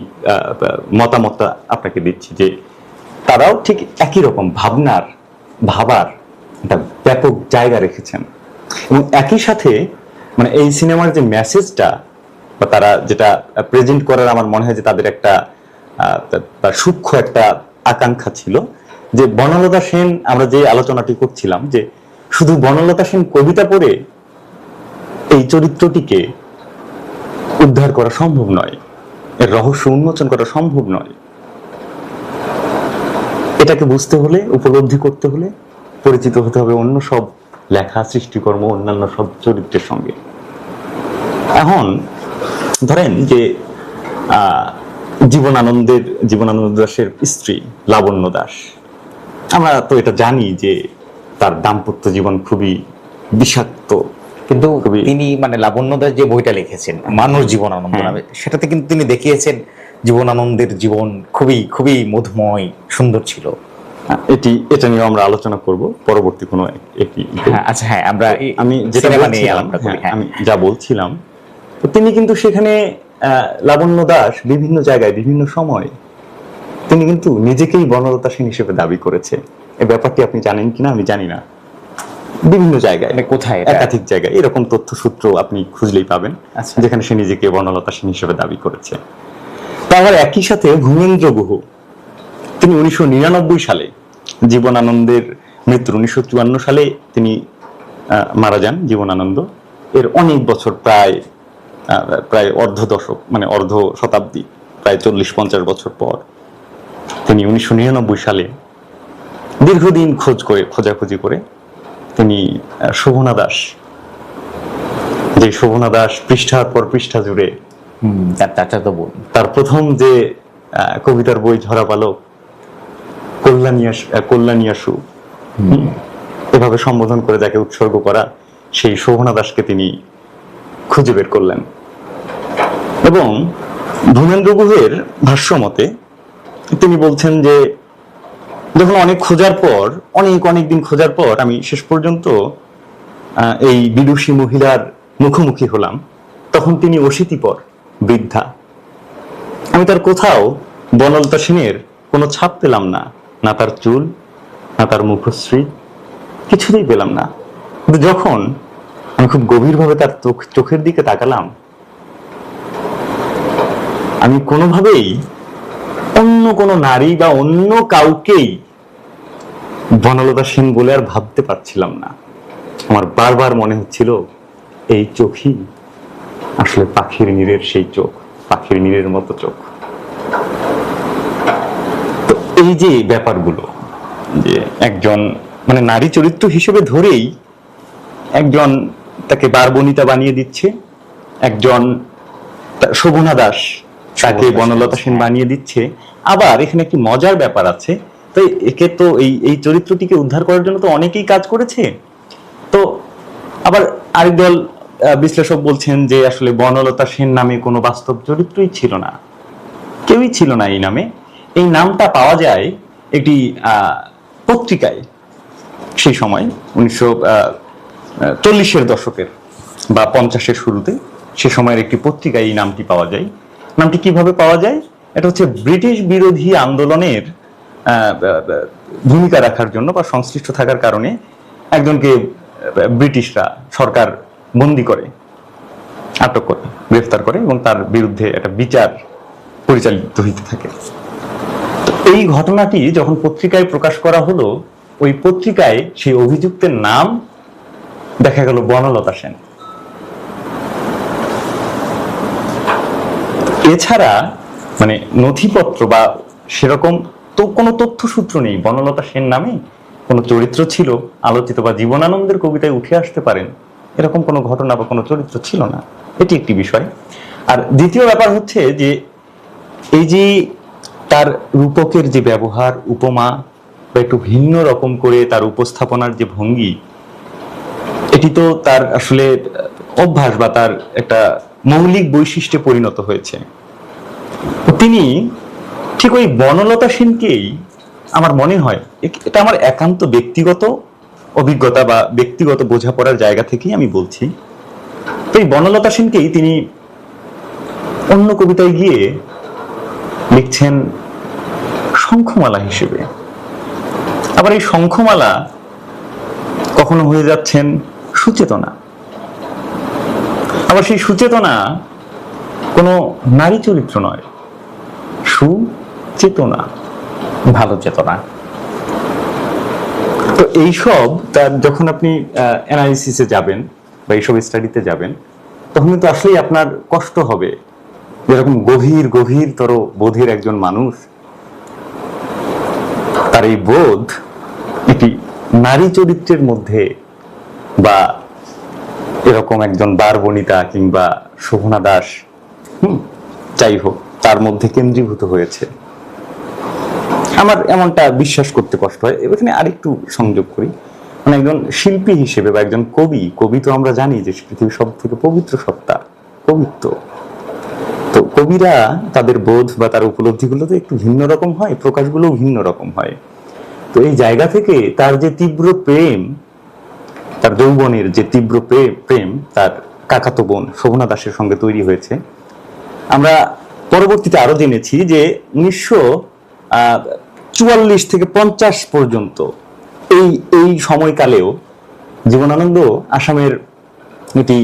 মতামতটা আপনাকে দিচ্ছি যে তারাও ঠিক একই রকম ভাবার একটা ব্যাপক জায়গা রেখেছেন। এবং একই সাথে মানে এই সিনেমার যে মেসেজটা বা তারা যেটা প্রেজেন্ট করার, আমার মনে হয় যে তাদের একটা সূক্ষ্ম একটা আকাঙ্ক্ষা ছিল যে বনলতা সেন, আমরা যে আলোচনাটি করছিলাম যে শুধু বনলতা সেন কবিতা পড়ে এই চরিত্রটিকে উদ্ধার করা সম্ভব নয়, এর রহস্য উন্মোচন করা সম্ভব নয়। এটাকে বুঝতে হলে, উপলব্ধি করতে হলে পরিচিত হতে হবে অন্য সব লেখা, সৃষ্টিকর্ম, অন্যান্য সব চরিত্রের সঙ্গে। এখন ধরেন যে জীবনানন্দ দাশের স্ত্রী লাবণ্য দাস, আমরা তো এটা জানি যে তার দাম্পত্য জীবন খুবই বিষাক্ত, কিন্তু তিনি মানে লাবণ্য দাস যে বইটা লিখেছেন মানুষ জীবনানন্দ নামে, সেটাতে কিন্তু তিনি দেখিয়েছেন জীবনানন্দের জীবন খুবই খুবই মধুময়, সুন্দর ছিল। এটা নিয়ে আমরা আলোচনা করব পরবর্তী কোনো একটি। আচ্ছা, হ্যাঁ, আমি যেটা আমি যা বলছিলাম, তো তিনি কিন্তু সেখানে লাবণ্য দাস বিভিন্ন জায়গায় বিভিন্ন সময় তিনি কিন্তু নিজেকেই বনলতা সেন হিসেবে দাবি করেছে। এই ব্যাপারটি আপনি জানেন কিনা আমি জানি না। বিভিন্ন জায়গায়, মানে কোথায় এটা? একাধিক জায়গায় এরকম তথ্যসূত্র আপনি খুঁজলেই পাবেন, আচ্ছা। যেখানে সে নিজেকে বনলতা সেন হিসেবে দাবি করেছে। তা আবার একই সাথে ভূমেন্দ্র গুহ, তিনি 1999 সালে, জীবনানন্দের মৃত্যু 1954 সালে তিনি মারা যান জীবনানন্দ। এর অনেক বছর, প্রায় অর্ধ দশক, মানে অর্ধ শতাব্দী, প্রায় 40-50 বছর পর তিনি 1999 সালে দীর্ঘদিন খোঁজাখুঁজি করে তিনি শোভনা দাস, যে শোভনা দাস পৃষ্ঠার পর পৃষ্ঠা জুড়ে তার চাচাতো বোন, তার প্রথম যে কবিতার বই ঝরা পালক, কল্যাণিয়াসু, এভাবে সম্বোধন করে যাকে উৎসর্গ করা, সেই শোভনা দাসকে তিনি খুঁজে বের করলেন। এবং ভূমেন্দ্র গুহের ভাষ্য মতে তিনি বলছেন যে যখন অনেক খোঁজার পর, অনেক দিন খোঁজার পর আমি শেষ পর্যন্ত এই বিদুষী মহিলার মুখোমুখি হলাম, তখন তিনি অশীতিপর বৃদ্ধা। আমি তার কোথাও বনলতা সেনের কোনো ছাপ পেলাম না, না তার চুল, না তার মুখশ্রী, কিছুতেই পেলাম না। কিন্তু যখন আমি খুব গভীরভাবে তার চোখের দিকে তাকালাম, আমি কোনোভাবেই অন্য কোনো নারী বা অন্য কাউকেই বনলতা সেন বলে আর ভাবতে পারছিলাম না। আমার বারবার মনে হচ্ছিল এই চোখই আসলে পাখির নীড়ের সেই চোখ, পাখির নীড়ের মতো চোখ। তো এই যে ব্যাপারগুলো, যে একজন মানে নারী চরিত্র হিসেবে ধরেই একজন তাকে বারবনিতা বানিয়ে দিচ্ছে, একজন শোভনা দাস তাকে বনলতা সেন বানিয়ে দিচ্ছে। আবার এখানে একটি মজার ব্যাপার আছে, তো একে তো এই চরিত্রটিকে উদ্ধার করার জন্য তো অনেকেই কাজ করেছে। তো আবার আরেক দল বিশ্লেষক বলছেন যে আসলে বনলতা সেন নামে কোনো বাস্তব চরিত্রই ছিল না, কেউই ছিল না এই নামে। এই নামটা পাওয়া যায় একটি পত্রিকায়, সেই সময় 1940-এর দশকের বা 50-এর শুরুতে, সে সময়ের একটি পত্রিকায় এই নামটি পাওয়া যায়। নামটি কিভাবে পাওয়া যায়? এটা হচ্ছে ব্রিটিশ বিরোধী আন্দোলনের ভূমিকা রাখার জন্য বা সংশ্লিষ্ট থাকার কারণে একজনকে ব্রিটিশরা, সরকার বন্দি করে, আটক করে, গ্রেফতার করে এবং তার বিরুদ্ধে একটা বিচার পরিচালিত হইতে থাকে। এই ঘটনাটি যখন পত্রিকায় প্রকাশ করা হলো, ওই পত্রিকায় সেই অভিযুক্তের নাম দেখা গেল বনলতা সেন। এছাড়া মানে নথিপত্র বা সেরকম তো কোনো তথ্যসূত্র নেই বনলতা সেন নামে কোনো চরিত্র ছিল আলোচিত বা জীবনানন্দের কবিতায় উঠে আসতে পারেন এরকম কোনো ঘটনা বা কোনো চরিত্র ছিল না। এটি একটি বিষয়। আর দ্বিতীয় ব্যাপার হচ্ছে যে এই যে তার রূপকের যে ব্যবহার, উপমা বা একটু ভিন্ন রকম করে তার উপস্থাপনার যে ভঙ্গি, এটি তো তার আসলে অভ্যাস বা তার একটা মৌলিক বৈশিষ্ট্যে পরিণত হয়েছে। তিনি ঠিক ওই বনলতা সেনকেই, আমার মনে হয় এটা আমার একান্ত ব্যক্তিগত অভিজ্ঞতা বা ব্যক্তিগত বোঝাপড়ার জায়গা থেকেই আমি বলছি, তো এই বনলতা সেনকেই তিনি অন্য কবিতায় গিয়ে লিখছেন শঙ্খমালা হিসেবে। আবার এই শঙ্খমালা কখনো হয়ে যাচ্ছেন সুচেতনা। আবার সেই সুচেতনা কোনো নারী চরিত্র নয়, সুচেতনা, ভালো চেতনা। তো এইসব তার যখন আপনি অ্যানালিসিসে যাবেন বা এইসব স্টাডিতে যাবেন, তখন কিন্তু আসলেই আপনার কষ্ট হবে, যেরকম গভীরতর বোধের একজন মানুষ, তার এই বোধ এটি নারী চরিত্রের মধ্যে বা এরকম একজন বারবনিতা কিংবা শোভনা দাস, যাই হোক, তার মধ্যে কেন্দ্রীভূত হয়েছে। আমার এমনটা বিশ্বাস করতে কষ্ট হয়। এখানে আরেকটু সংযোগ করি, মানে একজন শিল্পী হিসেবে বা একজন কবি তো আমরা জানি যে পৃথিবীর সব থেকে পবিত্র সত্তা, কবিত্ব। তো কবিরা তাদের বোধ বা তার উপলব্ধিগুলো তো একটু ভিন্ন রকম হয়, প্রকাশগুলো ভিন্ন রকম হয়। তো এই জায়গা থেকে তার যে তীব্র প্রেম, তার যৌবনের যে তীব্র প্রেম তার কাকাতো বোন শোভনা দাসের সঙ্গে তৈরি হয়েছে। আমরা পরবর্তীতে আরো জেনেছি যে 1944 থেকে 50 পর্যন্ত এই সময়কালেও জীবনানন্দ আসামের একটি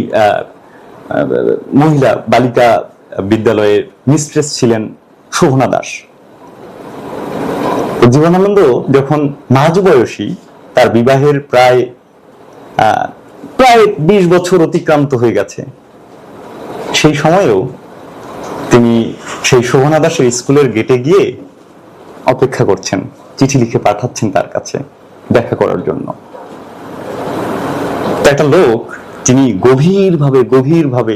মহিলা বালিকা বিদ্যালয়ের মিস্ট্রেস ছিলেন শোভনা দাস। জীবনানন্দ যখন মাঝ বয়সী, তার বিবাহের প্রায় 20 বছর অতিক্রান্ত হয়ে গেছে, সেই সময়েও তিনি সেই শোভনা দাসের স্কুলের গেটে গিয়ে অপেক্ষা করছেন, চিঠি লিখে পাঠাচ্ছেন তার কাছে দেখা করার জন্য। একটা লোক যিনি গভীরভাবে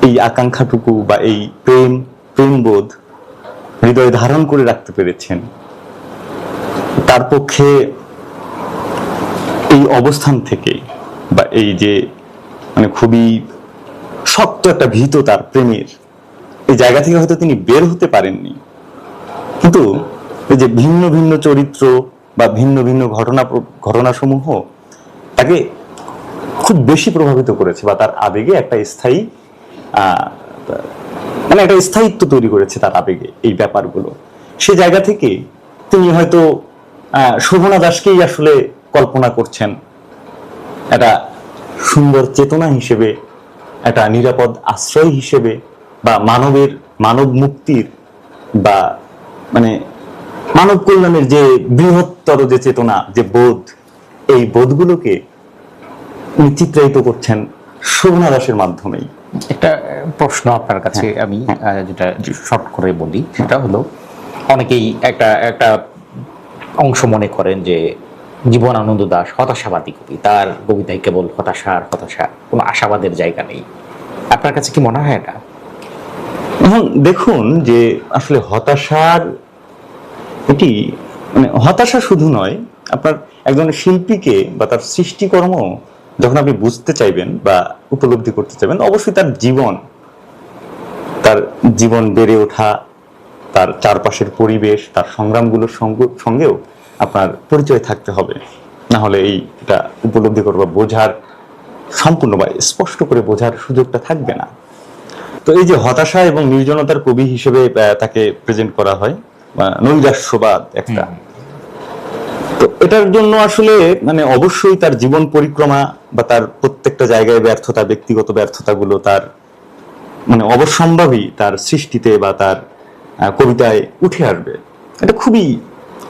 এই আকাঙ্ক্ষাটুকু বা এই প্রেমবোধ হৃদয়ে ধারণ করে রাখতে পেরেছেন, তার পক্ষে এই অবস্থান থেকে বা এই যে মানে খুবই শক্ত একটা ভীত তার প্রেমের, এই জায়গা থেকে হয়তো তিনি বের হতে পারেননি, কিন্তু এই যে ভিন্ন ভিন্ন চরিত্র বা ভিন্ন ভিন্ন ঘটনাসমূহ তাকে খুব বেশি প্রভাবিত করেছে, বা তার আবেগে একটা স্থায়ী মানে একটা স্থায়িত্ব তৈরি করেছে তার আবেগে এই ব্যাপারগুলো। সে জায়গা থেকে তিনি হয়তো শোভনা দাসকেই আসলে কল্পনা করছেন একটা সুন্দর চেতনা হিসেবে, একটা নিরাপদ আশ্রয় হিসেবে, বা মানব মুক্তির বা মানে মানব কল্যাণের যে বৃহত্তর যে চেতনা, যে বোধ, এই বোধগুলোকে চিত্রায়িত করছেন শোভনা দাসের মাধ্যমেই। একটা প্রশ্ন আপনার কাছে আমি যেটা শর্ট করে বলি, সেটা হলো অনেকেই একটা অংশ মনে করেন যে জীবনানন্দ দাশ হতাশাবাদী কবি, তার কবিতায় কেবল হতাশা, কোনো আশাবাদের জায়গা নেই। আপনার কাছে কি মনে হয় এটা? এখন দেখুন যে আসলে হতাশার এটি মানে হতাশা শুধু নয়, আপনার একজন শিল্পীকে বা তার সৃষ্টিকর্ম যখন আপনি বুঝতে চাইবেন বা উপলব্ধি করতে চাইবেন, অবশ্যই তার জীবন বেড়ে ওঠা, তার চারপাশের পরিবেশ, তার সংগ্রামগুলোর সঙ্গেও আপনার পরিচয় থাকতে হবে, না হলে এটা উপলব্ধি করবা বোঝার সম্পূর্ণ বা স্পষ্ট করে বোঝার সুযোগটা থাকবে না। তো এই যে হতাশা এবং নির্জনতার কবি হিসেবে তাকে প্রেজেন্ট করা হয়, নৈরাশ্যবাদ একটা, তো এটার জন্য আসলে মানে অবশ্যই তার জীবন পরিক্রমা বা তার প্রত্যেকটা জায়গায় ব্যর্থতা, ব্যক্তিগত ব্যর্থতাগুলো তার মানে অবশ্যম্ভাবী তার সৃষ্টিতে বা তার কবিতায় উঠে আসবে। এটা খুবই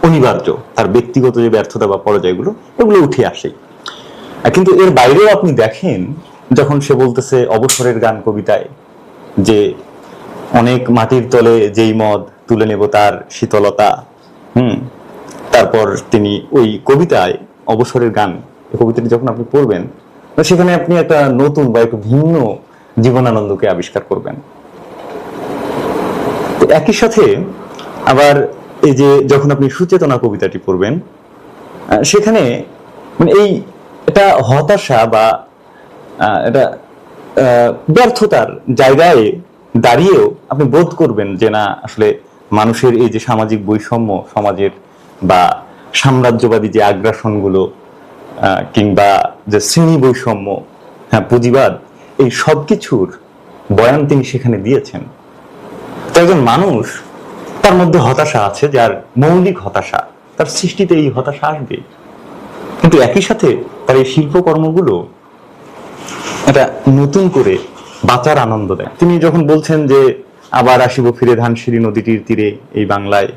অনিবার্য, তার ব্যক্তিগত যে ব্যর্থতা বা পরাজয়গুলো এগুলো উঠে আসে। কিন্তু এর বাইরেও আপনি দেখেন, যখন সে বলতেছে অবসরের গান কবিতায় যে অনেক মাটির তলে যেই মদ তুলে নেব তার শীতলতা, তারপর তিনি ওই কবিতায় অবসরের গান কবিতাটি যখন আপনি পড়বেন, সেখানে আপনি একটা নতুন বা একটু ভিন্ন জীবনানন্দকে আবিষ্কার করবেন। একই সাথে আবার এই যে যখন আপনি সুচেতনা কবিতাটি পড়বেন, সেখানে মানে এটা হতাশা বা এটা ব্যর্থতার জায়গায় দাঁড়িয়েও আপনি বোধ করবেন যে না, আসলে মানুষের এই যে সামাজিক বৈষম্য, সমাজের বা সাম্রাজ্যবাদী যে আগ্রাসনগুলো, কিংবা যে শ্রেণী বৈষম্য, পুঁজিবাদ, এই সব কিছুর বয়ান তিনি সেখানে দিয়েছেন। তো একজন মানুষ, তার মধ্যে হতাশা আছে, যার মৌলিক হতাশা, তার সৃষ্টিতে এই হতাশা আসবে, কিন্তু একই সাথে তার এই শিল্পকর্মগুলো এটা নতুন করে বাঁচার আনন্দ দেয়। তিনি যখন বলছেন যে আবার আসিব ফিরে ধানসিঁড়ি নদীটির তীরে এই বাংলায়,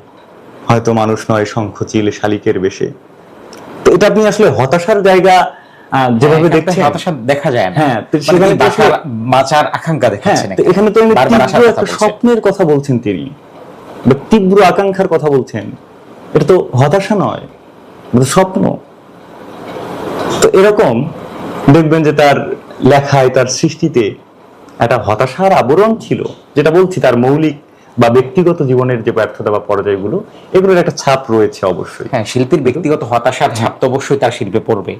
হয়তো মানুষ নয় শঙ্খচিল শালিকের বেশে, তো এটা আপনি আসলে হতাশার জায়গা যেভাবে দেখছেন, হতাশা দেখা যায় না, হ্যাঁ, সেখানে বাঁচার আকাঙ্ক্ষা দেখাচ্ছেন। এখানে তো একটা স্বপ্নের কথা বলছেন তিনি, তীব্র আকাঙ্ক্ষার কথা বলছেন। এটা তো হতাশা নয়, স্বপ্ন। তো এরকম দেখবেন যে তার লেখায়, তার সৃষ্টিতে একটা হতাশার আবরণ ছিল, যেটা বলছি তার মৌলিক বা ব্যক্তিগত জীবনের যে ব্যর্থতা বা পরাজয়গুলো, এগুলোর একটা ছাপ রয়েছে অবশ্যই। হ্যাঁ, শিল্পীর ব্যক্তিগত হতাশার ছাপ তো অবশ্যই তার শিল্পে পড়বে।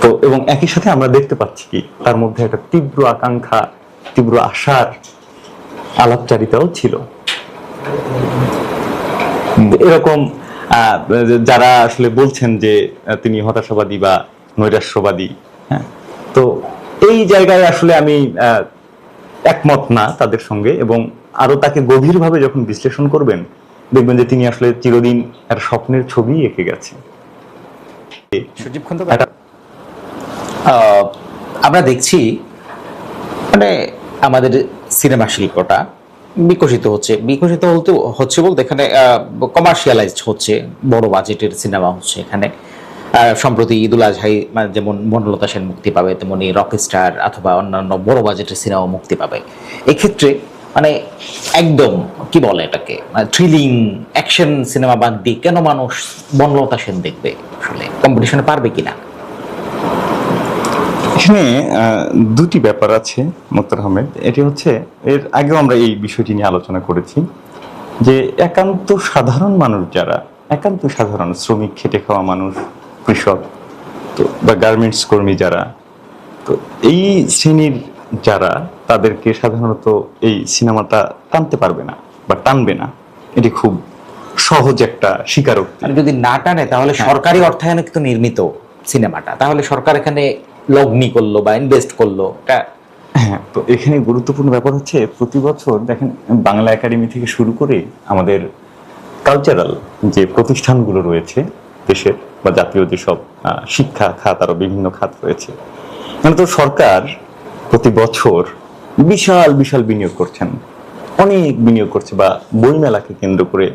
তো এবং একই সাথে আমরা দেখতে পাচ্ছি কি তার মধ্যে একটা তীব্র আকাঙ্ক্ষা, তীব্র আশার আলাপচারিতাও ছিল। এরকম যারা আসলে বলছেন যে তিনি হতাশাবাদী বা নৈরাশ্যবাদী, হ্যাঁ, তো এই জায়গায় আসলে আমি একমত না তাদের সঙ্গে, এবং আরো তাকে গভীরভাবে যখন বিশ্লেষণ করবেন, দেখবেন যে তিনি আসলে চিরদিন একটা স্বপ্নের ছবি এঁকে গেছে। সুজীব খন্দকার আমরা দেখছি মানে আমাদের সিনেমা শিল্পটা বিকশিত হচ্ছে বলতে এখানে কমার্শিয়ালাইজড হচ্ছে, বড় বাজেটের সিনেমা হচ্ছে এখানে। সম্প্রতি ঈদুল আজহাই মানে যেমন বনলতা সেন মুক্তি পাবে, তেমনি রকস্টার অথবা অন্যান্য বড় বাজেটের সিনেমা মুক্তি পাবে। এক্ষেত্রে মানে একদম কি বলে এটাকে, থ্রিলিং অ্যাকশন সিনেমা বাদ দিয়ে কেন মানুষ বনলতা সেন দেখবে? আসলে কম্পিটিশনে পারবে কিনা? এখানে দুটি ব্যাপার আছে মুক্তার আহমেদ। এটি হচ্ছে, এর আগেও আমরা এই বিষয়টি নিয়ে আলোচনা করেছি, যে একান্ত সাধারণ মানুষ যারা, একান্ত সাধারণ শ্রমিক, খেটে খাওয়া মানুষ, কৃষক তো বা গার্মেন্টস কর্মী যারা, তো এই শ্রেণীর যারা, তাদেরকে সাধারণত এই সিনেমাটা টানতে পারবে না বা টানবে না। এটি খুব সহজ একটা স্বীকারোক্তি। আর যদি না টানে তাহলে সরকারি অর্থায়নে কিন্তু নির্মিত সিনেমাটা, তাহলে সরকার এখানে লগ্নি করলো বা ইনভেস্ট করলো। হ্যাঁ, তো এখানে গুরুত্বপূর্ণ ব্যাপার হচ্ছে, প্রতি বছর দেখেন বাংলা একাডেমি থেকে শুরু করে আমাদের কালচারাল যে প্রতিষ্ঠানগুলো রয়েছে দেশের বা জাতীয় যেসব শিক্ষা খাত, আরো বিভিন্ন খাত রয়েছে, মানে তো সরকার প্রতি বছর বিশাল বিশাল বিনিয়োগ করছেন, অনেক বিনিয়োগ করছে। বা বইমেলাকে কেন্দ্র করে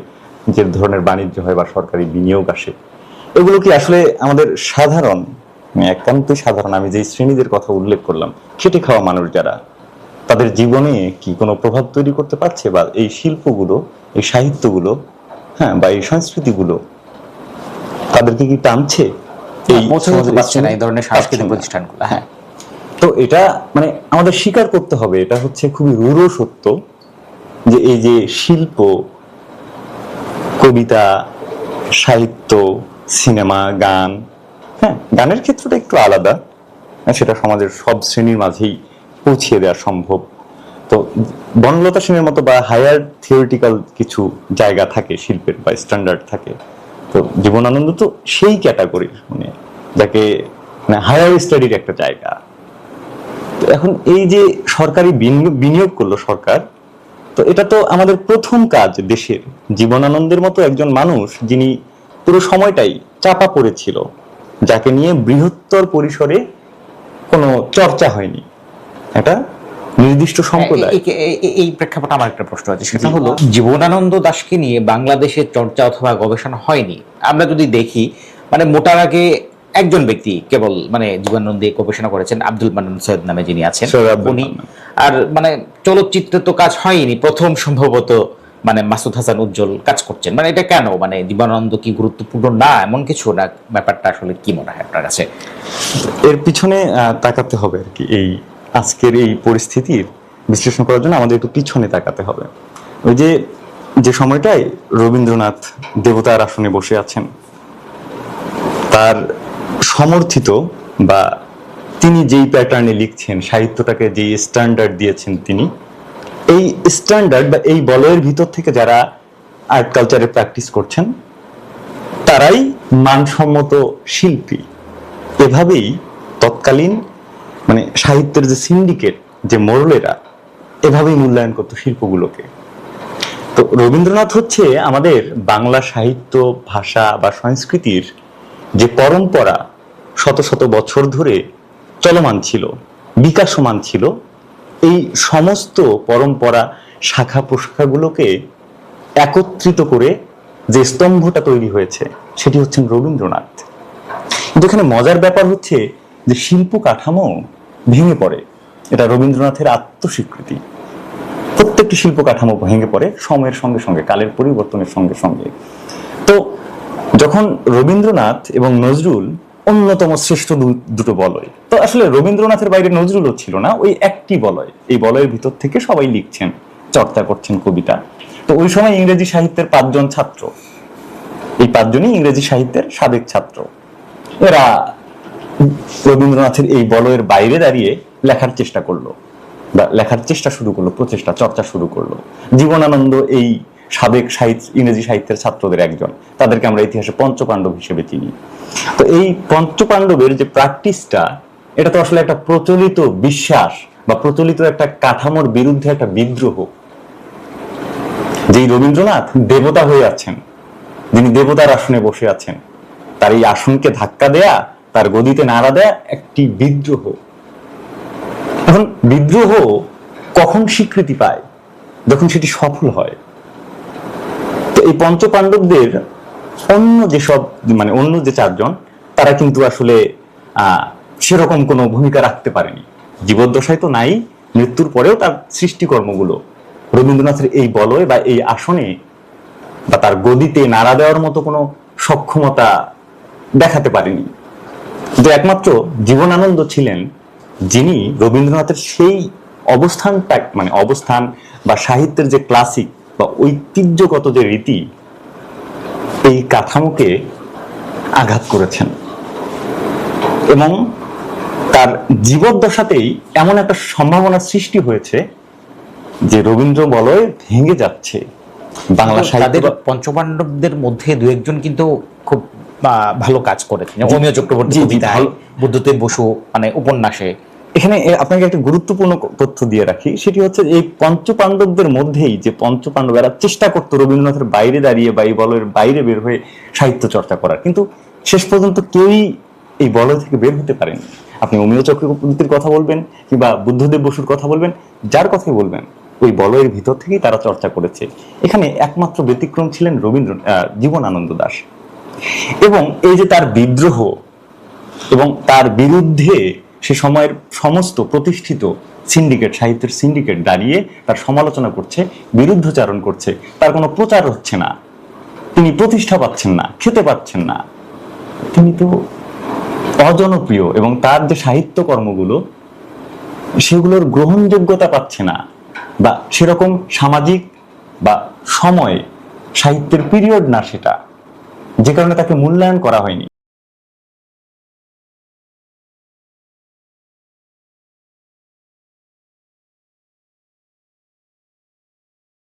যে ধরনের বাণিজ্য হয় বা সরকারি বিনিয়োগ আসে, এগুলো কি আসলে আমাদের সাধারণ, একান্ত সাধারণ, আমি যে শ্রেণীদের কথা উল্লেখ করলাম, খেটে খাওয়া মানুষ যারা, তাদের জীবনে কি কোনো প্রভাব তৈরি করতে পারছে? বা এই শিল্পগুলো, এই সাহিত্যগুলো, হ্যাঁ, বা এই সংস্কৃতিগুলো তাদেরকে কি টানছে? এই পৌঁছাতে পারছে না এই ধরনের সাংস্কৃতিক প্রতিষ্ঠানগুলো। হ্যাঁ, তো এটা মানে আমাদের স্বীকার করতে হবে, এটা হচ্ছে খুবই রূঢ় সত্য, যে এই যে শিল্প, কবিতা, সাহিত্য, সিনেমা, গান, হ্যাঁ, গানের ক্ষেত্রটা একটু আলাদা, সেটা সমাজের সব শ্রেণীর মাঝেই পৌঁছিয়ে দেওয়া সম্ভব। তো বনলতা সেনের মতো বা হায়ার থিওরিটিক্যাল কিছু জায়গা থাকে শিল্পের, বা স্ট্যান্ডার্ড থাকে। তো জীবনানন্দ তো সেই ক্যাটাগরির, মানে যাকে মানে হায়ার স্টাডির একটা জায়গা। তো এখন এই যে সরকারি বিনিয়োগ করলো সরকার, তো এটা তো আমাদের প্রথম কাজ দেশের। জীবনানন্দের মতো একজন মানুষ, যিনি পুরো সময়টাই চাপা পড়েছিল, যাকে নিয়ে বৃহত্তর পরিসরে কোনো চর্চা হয়নি, এটা নির্দিষ্ট সম্প্রদায়। এই প্রেক্ষাপটে আমার একটা প্রশ্ন আছে, সেটা হলো জীবনানন্দ দাশকে নিয়ে বাংলাদেশে চর্চা অথবা গবেষণা হয়নি। আমরা যদি দেখি মানে মোটার আগে একজন ব্যক্তি কেবল মানে জীবনানন্দ দিয়ে গবেষণা করেছেন, আব্দুল মান্নান সৈয়দ নামে যিনি আছেন উনি। আর মানে চলচ্চিত্রে তো কাজ হয়নি, প্রথম সম্ভবত মানে মাসুদ হাসান উজ্জ্বল কাজ করছেন। মানে এটা কেন, মানে জীবনানন্দ কি গুরুত্বপূর্ণ না এমন কিছু, না ব্যাপারটা আসলে কি মনে হয় আপনার কাছে? এর পিছনে তাকাতে হবে আর কি, এই আজকের এই পরিস্থিতির বিশ্লেষণ করার জন্য আমাদের একটু পিছনে তাকাতে হবে। ওই যে সময়টায় রবীন্দ্রনাথ দেবতার আসনে বসে আছেন, তার সমর্থিত বা তিনি যেই প্যাটার্নে লিখছেন, সাহিত্যটাকে যেই স্ট্যান্ডার্ড দিয়েছেন তিনি, এই স্ট্যান্ডার্ড বা এই বলয়ের ভিতর থেকে যারা আর্ট কালচারে প্র্যাকটিস করছেন, তারাই মানসম্মত শিল্পী। এভাবেই তৎকালীন মানে সাহিত্যের যে সিন্ডিকেট, যে মোড়লেরা, এভাবেই মূল্যায়ন করতো শিল্পগুলোকে। তো রবীন্দ্রনাথ হচ্ছে আমাদের বাংলা সাহিত্য, ভাষা বা সংস্কৃতির যে পরম্পরা শত শত বছর ধরে চলমান ছিল, বিকাশমান ছিল, এই সমস্ত পরম্পরা, শাখা প্রশাখাগুলোকে একত্রিত করে যে স্তম্ভটা তৈরি হয়েছে, সেটি হচ্ছেন রবীন্দ্রনাথ। কিন্তু এখানে মজার ব্যাপার হচ্ছে যে শিল্প কাঠামো ভেঙে পড়ে, এটা রবীন্দ্রনাথের আত্মস্বীকৃতি। প্রত্যেকটি শিল্প কাঠামো ভেঙে পড়ে সময়ের সঙ্গে সঙ্গে, কালের পরিবর্তনের সঙ্গে সঙ্গে। তো যখন রবীন্দ্রনাথ এবং নজরুল অন্যতম শ্রেষ্ঠ দুটো বলয়, তো আসলে রবীন্দ্রনাথের বাইরে নজরুলও ছিল না, ওই একটি বলয়, এই বলয়ের ভিতর থেকে সবাই লিখছেন, চর্চা করছেন কবিতা। তো ওই সময় ইংরেজি সাহিত্যের 5 জন ছাত্র, এই 5 জনই ইংরেজি সাহিত্যের সাবেক ছাত্র, এরা রবীন্দ্রনাথের এই বলয়ের বাইরে দাঁড়িয়ে লেখার চেষ্টা করলো, বা লেখার চেষ্টা শুরু করলো, প্রচেষ্টা, চর্চা শুরু করলো। জীবনানন্দ এই সাবেক ইংরেজি সাহিত্যের ছাত্রদের একজন, তাদেরকে আমরা ইতিহাসে পঞ্চপাণ্ডব হিসেবে চিনি। তো এই পঞ্চপাণ্ডবের যে প্র্যাকটিসটা, এটা তো আসলে একটা প্রচলিত বিশ্বাস বা প্রচলিত একটা কাঠামোর বিরুদ্ধে একটা বিদ্রোহ। যেই রবীন্দ্রনাথ দেবতা হয়ে আছেন, যিনি দেবতার আসনে বসে আছেন, তার এই আসনকে ধাক্কা দেয়া, তার গদিতে নাড়া দেয়া একটি বিদ্রোহ। এখন বিদ্রোহ কখন স্বীকৃতি পায়? যখন সেটি সফল হয়। তো এই পঞ্চপাণ্ডবদের অন্য যেসব অন্য যে চারজন, তারা কিন্তু আসলে সেরকম কোনো ভূমিকা রাখতে পারেনি। জীবদ্দশায় তো নাই, মৃত্যুর পরেও তার সৃষ্টিকর্মগুলো রবীন্দ্রনাথের এই বলয় বা এই আসনে বা তার গদিতে নাড়া দেওয়ার মতো কোনো সক্ষমতা দেখাতে পারেনি। কিন্তু একমাত্র জীবনানন্দ ছিলেন যিনি রবীন্দ্রনাথের সেই অবস্থানটা অবস্থান বা সাহিত্যের যে ক্লাসিক বা ঐতিহ্যগত যে রীতি, এই কাঠামোকে আঘাত করেছেন এবং তার জীবদ্দশাতেই এমন একটা সম্ভাবনা সৃষ্টি হয়েছে যে রবীন্দ্র বলয় ভেঙে যাচ্ছে। বাংলা তাদের সাহিত্য পঞ্চপাণ্ডবদের মধ্যে দু একজন কিন্তু খুব ভালো কাজ করেছেন। অমিয় চক্রবর্তী জি, জি, কবিতায়, ভালো। বুদ্ধদেব বসু উপন্যাসে। এখানে আপনাকে একটা গুরুত্বপূর্ণ তথ্য দিয়ে রাখি, সেটি হচ্ছে এই পঞ্চপাণ্ডবদের মধ্যেই যে পঞ্চপাণ্ডব, এরা চেষ্টা করতো রবীন্দ্রনাথের বাইরে দাঁড়িয়ে বা এই বলয়ের বাইরে বের হয়ে সাহিত্য চর্চা করার, কিন্তু শেষ পর্যন্ত কেউই এই বলয় থেকে বের হতে পারেনি। আপনি অমিয় চক্রবর্তীর কথা বলবেন কিংবা বুদ্ধদেব বসুর কথা বলবেন, যার কথাই বলবেন, ওই বলয়ের ভিতর থেকেই তারা চর্চা করেছে। এখানে একমাত্র ব্যতিক্রম ছিলেন জীবনানন্দ দাশ। এবং এই যে তার বিদ্রোহ এবং তার বিরুদ্ধে সে সময়ের সমস্ত প্রতিষ্ঠিত সিন্ডিকেট, সাহিত্যের সিন্ডিকেট দাঁড়িয়ে তার সমালোচনা করছে, বিরুদ্ধচারণ করছে, তার কোনো প্রচার হচ্ছে না, তিনি প্রতিষ্ঠা পাচ্ছেন না, খেতে পাচ্ছেন না, তিনি তো অজনপ্রিয় এবং তার যে সাহিত্য কর্মগুলো সেগুলোর গ্রহণযোগ্যতা পাচ্ছে না বা সেরকম সামাজিক বা সময় সাহিত্যের পিরিয়ড না সেটা, যে কারণে তাকে মূল্যায়ন করা হয়নি।